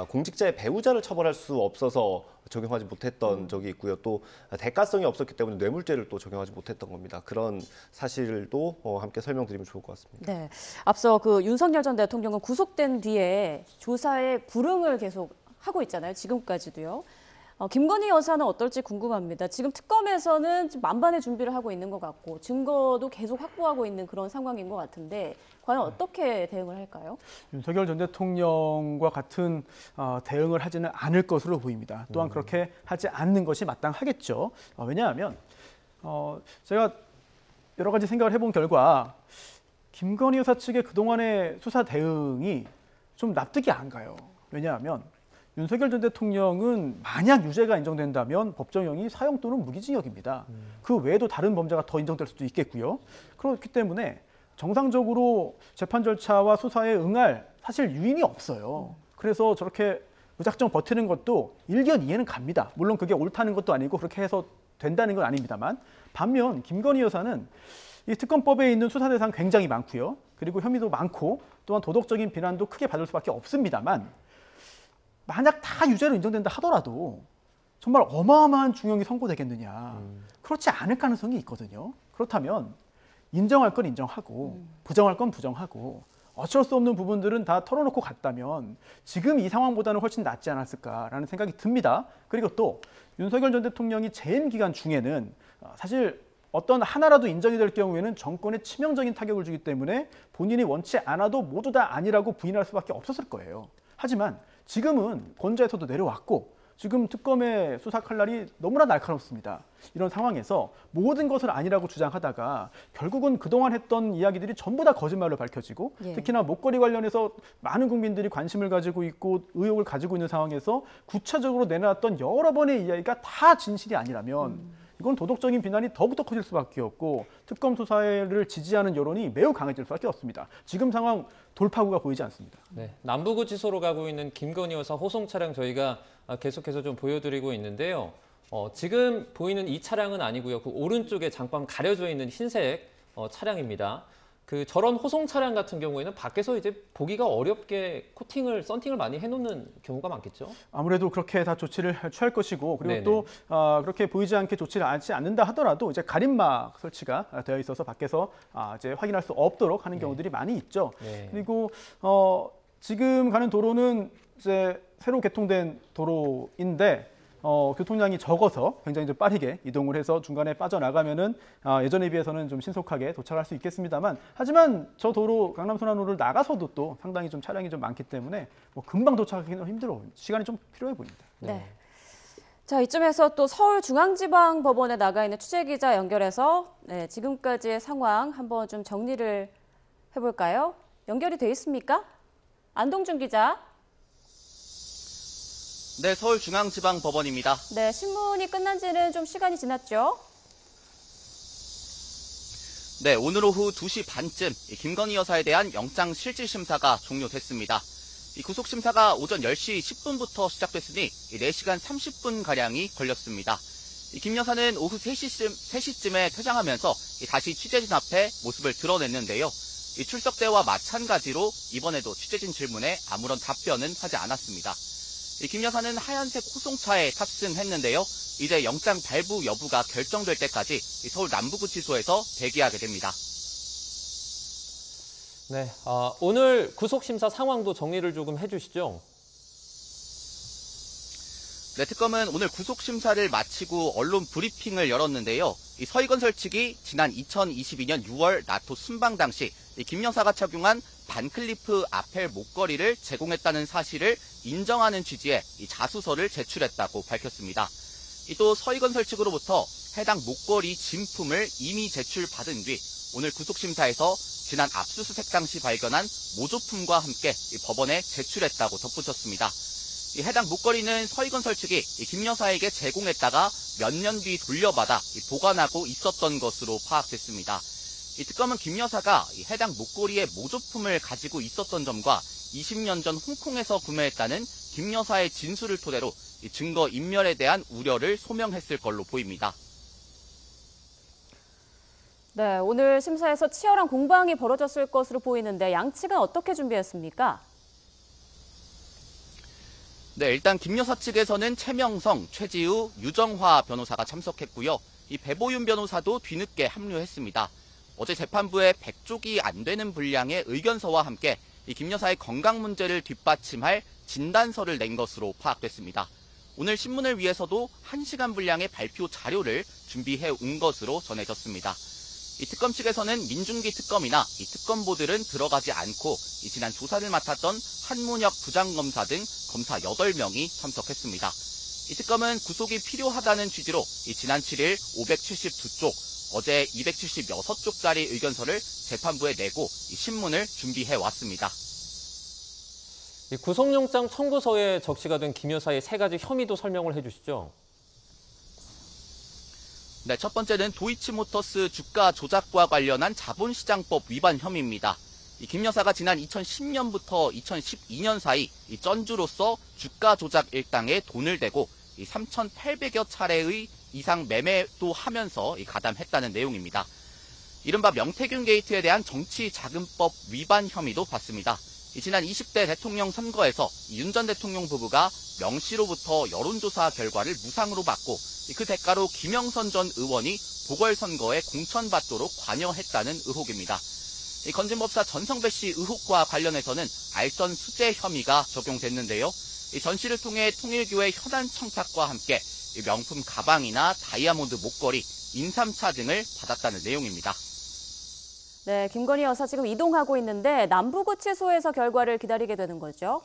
공직자의 배우자를 처벌할 수 없어서 적용하지 못했던 적이 있고요. 또 대가성이 없었기 때문에 뇌물죄를 또 적용하지 못했던 겁니다. 그런 사실도 함께 설명드리면 좋을 것 같습니다. 네, 앞서 그 윤석열 전 대통령은 구속된 뒤에 조사에 불응을 계속 하고 있잖아요. 지금까지도요. 김건희 여사는 어떨지 궁금합니다. 지금 특검에서는 지금 만반의 준비를 하고 있는 것 같고 증거도 계속 확보하고 있는 그런 상황인 것 같은데 과연 어떻게 대응을 할까요? 윤석열 전 대통령과 같은 대응을 하지는 않을 것으로 보입니다. 또한 그렇게 하지 않는 것이 마땅하겠죠. 왜냐하면 제가 여러 가지 생각을 해본 결과 김건희 여사 측의 그동안의 수사 대응이 좀 납득이 안 가요. 왜냐하면 윤석열 전 대통령은 만약 유죄가 인정된다면 법정형이 사형 또는 무기징역입니다. 그 외에도 다른 범죄가 더 인정될 수도 있겠고요. 그렇기 때문에 정상적으로 재판 절차와 수사에 응할 사실 유인이 없어요. 그래서 저렇게 무작정 버티는 것도 일견 이해는 갑니다. 물론 그게 옳다는 것도 아니고 그렇게 해서 된다는 건 아닙니다만 반면 김건희 여사는 이 특검법에 있는 수사 대상 굉장히 많고요. 그리고 혐의도 많고 또한 도덕적인 비난도 크게 받을 수밖에 없습니다만 만약 다 유죄로 인정된다 하더라도 정말 어마어마한 중형이 선고되겠느냐. 그렇지 않을 가능성이 있거든요. 그렇다면 인정할 건 인정하고 부정할 건 부정하고 어쩔 수 없는 부분들은 다 털어놓고 갔다면 지금 이 상황보다는 훨씬 낫지 않았을까라는 생각이 듭니다. 그리고 또 윤석열 전 대통령이 재임 기간 중에는 사실 어떤 하나라도 인정이 될 경우에는 정권에 치명적인 타격을 주기 때문에 본인이 원치 않아도 모두 다 아니라고 부인할 수밖에 없었을 거예요. 하지만 지금은 권좌에서도 내려왔고 지금 특검의 수사 칼날이 너무나 날카롭습니다. 이런 상황에서 모든 것을 아니라고 주장하다가 결국은 그동안 했던 이야기들이 전부 다 거짓말로 밝혀지고 특히나 목걸이 관련해서 많은 국민들이 관심을 가지고 있고 의혹을 가지고 있는 상황에서 구체적으로 내놨던 여러 번의 이야기가 다 진실이 아니라면 이건 도덕적인 비난이 더욱더 커질 수밖에 없고 특검 수사를 지지하는 여론이 매우 강해질 수밖에 없습니다. 지금 상황 돌파구가 보이지 않습니다. 네, 남부구치소로 가고 있는 김건희 여사 호송 차량 저희가 계속해서 좀 보여드리고 있는데요. 지금 보이는 이 차량은 아니고요. 그 오른쪽에 장판 가려져 있는 흰색 차량입니다. 저런 호송 차량 같은 경우에는 밖에서 이제 보기가 어렵게 썬팅을 많이 해놓는 경우가 많겠죠. 아무래도 그렇게 다 조치를 취할 것이고 그리고 네네. 또 그렇게 보이지 않게 조치를 하지 않는다 하더라도 이제 가림막 설치가 되어 있어서 밖에서 이제 확인할 수 없도록 하는 경우들이 많이 있죠. 네. 그리고 지금 가는 도로는 이제 새로 개통된 도로인데. 교통량이 적어서 굉장히 좀 빠르게 이동을 해서 중간에 빠져나가면은 예전에 비해서는 좀 신속하게 도착할 수 있겠습니다만 하지만 저 도로 강남 순환로를 나가서도 또 상당히 좀 차량이 좀 많기 때문에 뭐 금방 도착하기는 힘들어 시간이 좀 필요해 보입니다. 네. 자, 이쯤에서 또 서울중앙지방법원에 나가 있는 취재기자 연결해서 지금까지의 상황 한번 좀 정리를 해볼까요? 연결이 돼 있습니까? 안동준 기자. 네, 서울중앙지방법원입니다. 네, 신문이 끝난 지는 좀 시간이 지났죠? 네, 오늘 오후 2시 반쯤 김건희 여사에 대한 영장실질심사가 종료됐습니다. 이 구속심사가 오전 10시 10분부터 시작됐으니 4시간 30분가량이 걸렸습니다. 김 여사는 오후 3시쯤에 퇴장하면서 다시 취재진 앞에 모습을 드러냈는데요. 출석 때와 마찬가지로 이번에도 취재진 질문에 아무런 답변은 하지 않았습니다. 김 여사는 하얀색 호송차에 탑승했는데요. 이제 영장 발부 여부가 결정될 때까지 서울 남부구치소에서 대기하게 됩니다. 네, 오늘 구속심사 상황도 정리를 조금 해주시죠. 네, 특검은 오늘 구속심사를 마치고 언론 브리핑을 열었는데요. 이 서희건설 측이 지난 2022년 6월 나토 순방 당시 김 여사가 착용한 반클리프 아펠 목걸이를 제공했다는 사실을 인정하는 취지의 자수서를 제출했다고 밝혔습니다. 또 서희건설 측으로부터 해당 목걸이 진품을 이미 제출받은 뒤 오늘 구속심사에서 지난 압수수색 당시 발견한 모조품과 함께 법원에 제출했다고 덧붙였습니다. 해당 목걸이는 서희건설 측이 김 여사에게 제공했다가 몇 년 뒤 돌려받아 보관하고 있었던 것으로 파악됐습니다. 특검은 김 여사가 해당 목걸이의 모조품을 가지고 있었던 점과 20년 전 홍콩에서 구매했다는 김 여사의 진술을 토대로 증거 인멸에 대한 우려를 소명했을 걸로 보입니다. 네, 오늘 심사에서 치열한 공방이 벌어졌을 것으로 보이는데 양측은 어떻게 준비했습니까? 네, 일단 김 여사 측에서는 최명성, 최지우, 유정화 변호사가 참석했고요. 배보윤 변호사도 뒤늦게 합류했습니다. 어제 재판부에 100쪽이 안 되는 분량의 의견서와 함께 김 여사의 건강 문제를 뒷받침할 진단서를 낸 것으로 파악됐습니다. 오늘 신문을 위해서도 1시간 분량의 발표 자료를 준비해 온 것으로 전해졌습니다. 이 특검 측에서는 민중기 특검이나 이 특검보들은 들어가지 않고 지난 조사를 맡았던 한문혁 부장검사 등 검사 8명이 참석했습니다. 이 특검은 구속이 필요하다는 취지로 지난 7일 572쪽, 어제 276쪽짜리 의견서를 재판부에 내고 신문을 준비해 왔습니다. 이 구속영장 청구서에 적시가 된 김 여사의 3가지 혐의도 설명을 해주시죠. 네, 첫 번째는 도이치모터스 주가 조작과 관련한 자본시장법 위반 혐의입니다. 김 여사가 지난 2010년부터 2012년 사이 전주로서 주가 조작 일당에 돈을 대고 3,800여 차례의 이상 매매도 하면서 가담했다는 내용입니다. 이른바 명태균 게이트에 대한 정치자금법 위반 혐의도 받습니다. 지난 20대 대통령 선거에서 윤 전 대통령 부부가 명 씨로부터 여론조사 결과를 무상으로 받고 그 대가로 김영선 전 의원이 보궐선거에 공천받도록 관여했다는 의혹입니다. 건진법사 전성배 씨 의혹과 관련해서는 알선 수재 혐의가 적용됐는데요. 전 씨를 통해 통일교회 현안 청탁과 함께 명품 가방이나 다이아몬드 목걸이, 인삼차 등을 받았다는 내용입니다. 네, 김건희 여사 지금 이동하고 있는데 남부구치소에서 결과를 기다리게 되는 거죠?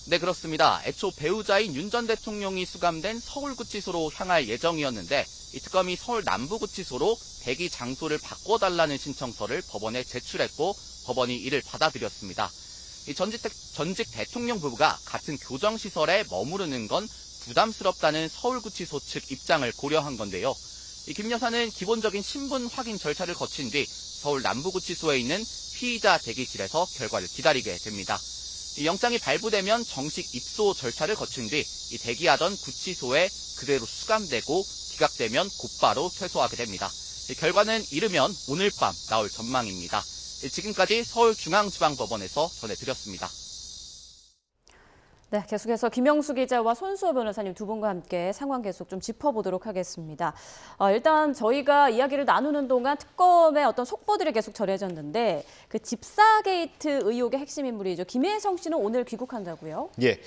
네, 그렇습니다. 애초 배우자인 윤 전 대통령이 수감된 서울구치소로 향할 예정이었는데 이 특검이 서울 남부구치소로 대기 장소를 바꿔달라는 신청서를 법원에 제출했고 법원이 이를 받아들였습니다. 이 전직 대통령 부부가 같은 교정시설에 머무르는 건 부담스럽다는 서울구치소 측 입장을 고려한 건데요. 김 여사는 기본적인 신분 확인 절차를 거친 뒤 서울 남부구치소에 있는 피의자 대기실에서 결과를 기다리게 됩니다. 영장이 발부되면 정식 입소 절차를 거친 뒤 대기하던 구치소에 그대로 수감되고 기각되면 곧바로 퇴소하게 됩니다. 결과는 이르면 오늘 밤 나올 전망입니다. 지금까지 서울중앙지방법원에서 전해드렸습니다. 네, 계속해서 김영수 기자와 손수호 변호사님 두 분과 함께 상황 계속 좀 짚어보도록 하겠습니다. 일단 저희가 이야기를 나누는 동안 특검의 어떤 속보들이 계속 전해졌는데 그 집사 게이트 의혹의 핵심 인물이죠. 김혜성 씨는 오늘 귀국한다고요? 예,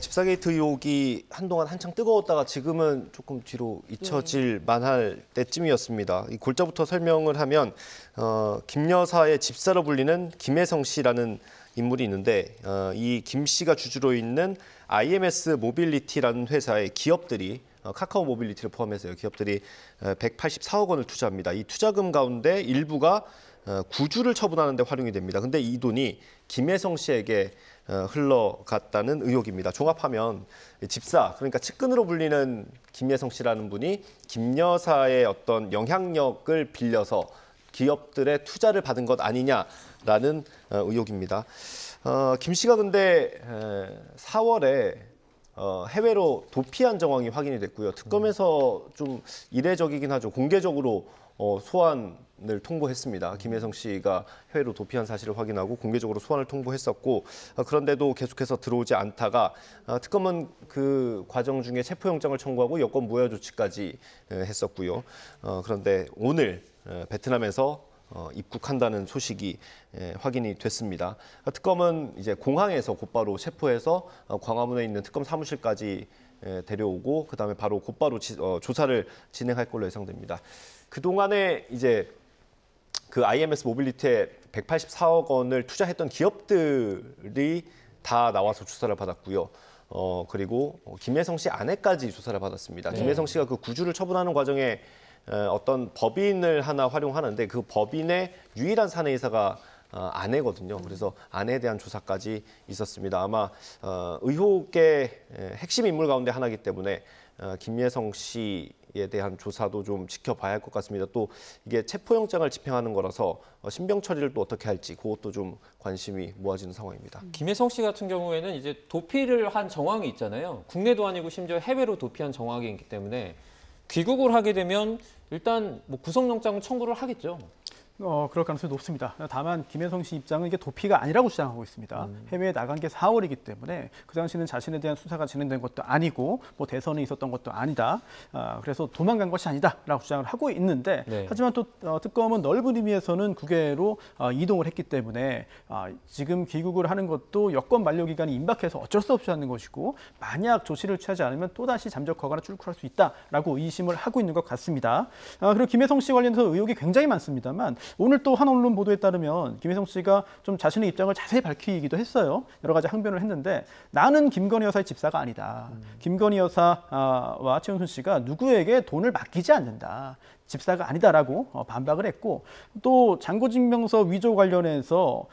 집사 게이트 의혹이 한동안 한창 뜨거웠다가 지금은 조금 뒤로 잊혀질 만할 때쯤이었습니다. 이 골자부터 설명을 하면 김 여사의 집사로 불리는 김혜성 씨라는 인물이 있는데 이 김 씨가 주주로 있는 IMS 모빌리티라는 회사의 기업들이 카카오 모빌리티를 포함해서요. 기업들이 184억 원을 투자합니다. 이 투자금 가운데 일부가 구주를 처분하는 데 활용이 됩니다. 근데 이 돈이 김혜성 씨에게 흘러갔다는 의혹입니다. 종합하면 집사, 그러니까 측근으로 불리는 김혜성 씨라는 분이 김 여사의 어떤 영향력을 빌려서 기업들의 투자를 받은 것 아니냐라는 의혹입니다. 김 씨가 근데 4월에 해외로 도피한 정황이 확인이 됐고요. 특검에서 좀 이례적이긴 하죠. 공개적으로 소환을 통보했습니다. 김혜성 씨가 해외로 도피한 사실을 확인하고 공개적으로 소환을 통보했었고 그런데도 계속해서 들어오지 않다가 특검은 그 과정 중에 체포영장을 청구하고 여권 무효 조치까지 했었고요. 그런데 오늘 베트남에서 입국한다는 소식이 확인이 됐습니다. 특검은 이제 공항에서 곧바로 체포해서 광화문에 있는 특검 사무실까지 데려오고 그다음에 바로 곧바로 조사를 진행할 걸로 예상됩니다. 그동안에 이제 그 IMS 모빌리티에 184억 원을 투자했던 기업들이 다 나와서 조사를 받았고요. 그리고 김혜성 씨 아내까지 조사를 받았습니다. 네. 김혜성 씨가 그 구주를 처분하는 과정에 어떤 법인을 하나 활용하는데 그 법인의 유일한 사내이사가 아내거든요. 그래서 아내에 대한 조사까지 있었습니다. 아마 의혹의 핵심 인물 가운데 하나이기 때문에 김혜성 씨에 대한 조사도 좀 지켜봐야 할 것 같습니다. 또 이게 체포영장을 집행하는 거라서 신병 처리를 또 어떻게 할지 그것도 좀 관심이 모아지는 상황입니다. 김혜성 씨 같은 경우에는 이제 도피를 한 정황이 있잖아요. 국내도 아니고 심지어 해외로 도피한 정황이 있기 때문에 귀국을 하게 되면 일단 뭐 구속영장 청구를 하겠죠. 그럴 가능성이 높습니다. 다만 김혜성 씨 입장은 이게 도피가 아니라고 주장하고 있습니다. 해외에 나간 게 4월이기 때문에 그 당시는 자신에 대한 수사가 진행된 것도 아니고 뭐 대선이 있었던 것도 아니다. 그래서 도망간 것이 아니다라고 주장을 하고 있는데 네. 하지만 또 특검은 넓은 의미에서는 국외로 이동을 했기 때문에 지금 귀국을 하는 것도 여권 만료 기간이 임박해서 어쩔 수 없이 하는 것이고 만약 조치를 취하지 않으면 또다시 잠적하거나 출국할 수 있다라고 의심을 하고 있는 것 같습니다. 그리고 김혜성 씨 관련해서 의혹이 굉장히 많습니다만 오늘 또 한 언론 보도에 따르면 김혜성 씨가 좀 자신의 입장을 자세히 밝히기도 했어요. 여러 가지 항변을 했는데 나는 김건희 여사의 집사가 아니다. 김건희 여사와 최은순 씨가 누구에게 돈을 맡기지 않는다. 집사가 아니다라고 반박을 했고 또 잔고증명서 위조 관련해서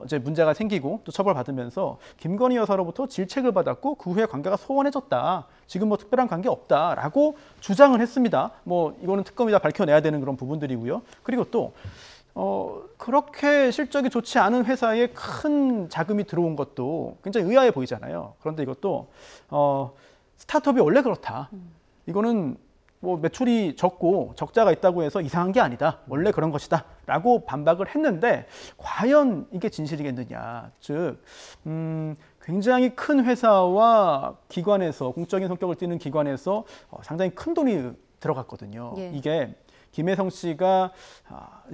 이제 문제가 생기고 또 처벌받으면서 김건희 여사로부터 질책을 받았고 그 후에 관계가 소원해졌다. 지금 뭐 특별한 관계 없다라고 주장을 했습니다. 뭐 이거는 특검이 다 밝혀내야 되는 그런 부분들이고요. 그리고 또 그렇게 실적이 좋지 않은 회사에 큰 자금이 들어온 것도 굉장히 의아해 보이잖아요. 그런데 이것도 스타트업이 원래 그렇다. 이거는 뭐 매출이 적고 적자가 있다고 해서 이상한 게 아니다. 원래 그런 것이다. 라고 반박을 했는데 과연 이게 진실이겠느냐. 즉 굉장히 큰 회사와 기관에서 공적인 성격을 띠는 기관에서 상당히 큰 돈이 들어갔거든요. 예. 이게 김혜성 씨가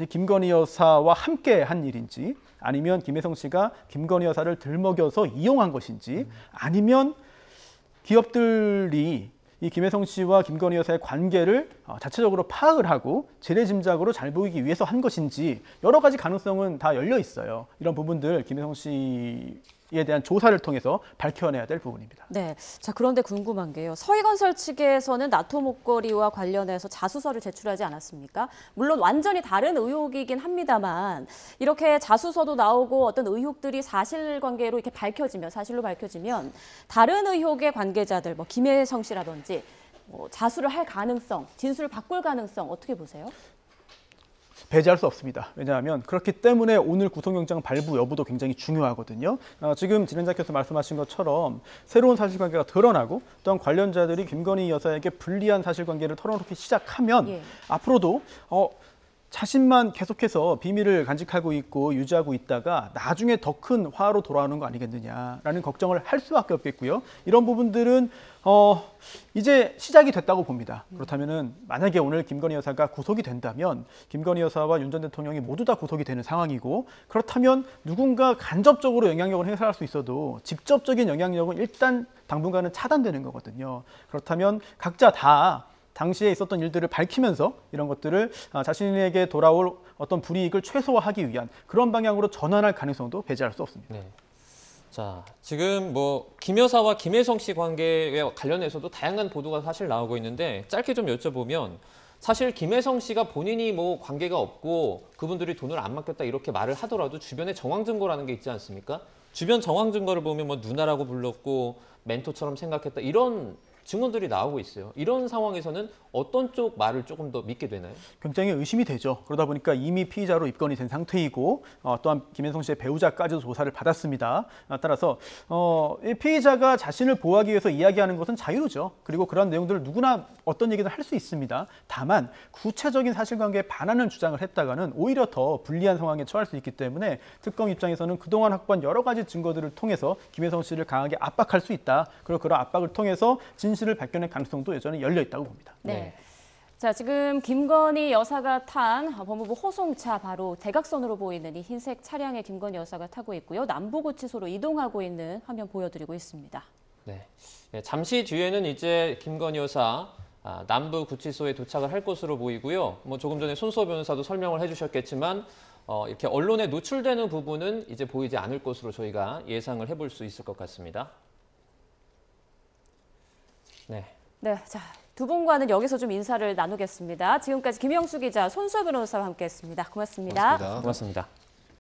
김건희 여사와 함께 한 일인지 아니면 김혜성 씨가 김건희 여사를 들먹여서 이용한 것인지 아니면 기업들이 이 김혜성 씨와 김건희 여사의 관계를 자체적으로 파악을 하고 재래짐작으로 잘 보이기 위해서 한 것인지 여러 가지 가능성은 다 열려 있어요. 이런 부분들 김혜성 씨에 대한 조사를 통해서 밝혀내야 될 부분입니다. 네. 자, 그런데 궁금한 게요. 서희건설 측에서는 나토 목걸이와 관련해서 자수서를 제출하지 않았습니까? 물론 완전히 다른 의혹이긴 합니다만 이렇게 자수서도 나오고 어떤 의혹들이 사실관계로 이렇게 사실로 밝혀지면 다른 의혹의 관계자들, 뭐 김혜성 씨라든지 자수를 할 가능성, 진술을 바꿀 가능성 어떻게 보세요? 배제할 수 없습니다. 왜냐하면 그렇기 때문에 오늘 구속영장 발부 여부도 굉장히 중요하거든요. 지금 진행자께서 말씀하신 것처럼 새로운 사실관계가 드러나고 또한 관련자들이 김건희 여사에게 불리한 사실관계를 털어놓기 시작하면 예. 앞으로도 자신만 계속해서 비밀을 간직하고 있고 유지하고 있다가 나중에 더 큰 화로 돌아오는 거 아니겠느냐라는 걱정을 할 수밖에 없겠고요. 이런 부분들은 이제 시작이 됐다고 봅니다. 그렇다면은 만약에 오늘 김건희 여사가 구속이 된다면 김건희 여사와 윤 전 대통령이 모두 다 구속이 되는 상황이고 그렇다면 누군가 간접적으로 영향력을 행사할 수 있어도 직접적인 영향력은 일단 당분간은 차단되는 거거든요. 그렇다면 각자 다 당시에 있었던 일들을 밝히면서 이런 것들을 자신에게 돌아올 어떤 불이익을 최소화하기 위한 그런 방향으로 전환할 가능성도 배제할 수 없습니다. 네. 자, 지금 뭐 김 여사와 김혜성 씨 관계에 관련해서도 다양한 보도가 사실 나오고 있는데 짧게 좀 여쭤보면 사실 김혜성 씨가 본인이 뭐 관계가 없고 그분들이 돈을 안 맡겼다 이렇게 말을 하더라도 주변에 정황 증거라는 게 있지 않습니까? 주변 정황 증거를 보면 뭐 누나라고 불렀고 멘토처럼 생각했다 이런 증언들이 나오고 있어요. 이런 상황에서는 어떤 쪽 말을 조금 더 믿게 되나요? 굉장히 의심이 되죠. 그러다 보니까 이미 피의자로 입건이 된 상태이고 또한 김혜성 씨의 배우자까지도 조사를 받았습니다. 따라서 이 피의자가 자신을 보호하기 위해서 이야기하는 것은 자유죠. 그리고 그런 내용들을 누구나 어떤 얘기든 할 수 있습니다. 다만 구체적인 사실관계에 반하는 주장을 했다가는 오히려 더 불리한 상황에 처할 수 있기 때문에 특검 입장에서는 그동안 확보한 여러 가지 증거들을 통해서 김혜성 씨를 강하게 압박할 수 있다. 그리고 그런 압박을 통해서 진실을 밝혀낼 가능성도 여전히 열려 있다고 봅니다. 네. 자, 지금 김건희 여사가 탄 법무부 호송차 바로 대각선으로 보이는 이 흰색 차량에 김건희 여사가 타고 있고요. 남부구치소로 이동하고 있는 화면 보여드리고 있습니다. 네. 잠시 뒤에는 이제 김건희 여사 남부구치소에 도착을 할 것으로 보이고요. 뭐 조금 전에 손수호 변호사도 설명을 해주셨겠지만 이렇게 언론에 노출되는 부분은 이제 보이지 않을 것으로 저희가 예상을 해볼 수 있을 것 같습니다. 네. 네, 자, 두 분과는 여기서 좀 인사를 나누겠습니다. 지금까지 김영수 기자, 손수호 변호사와 함께했습니다. 고맙습니다. 고맙습니다. 고맙습니다.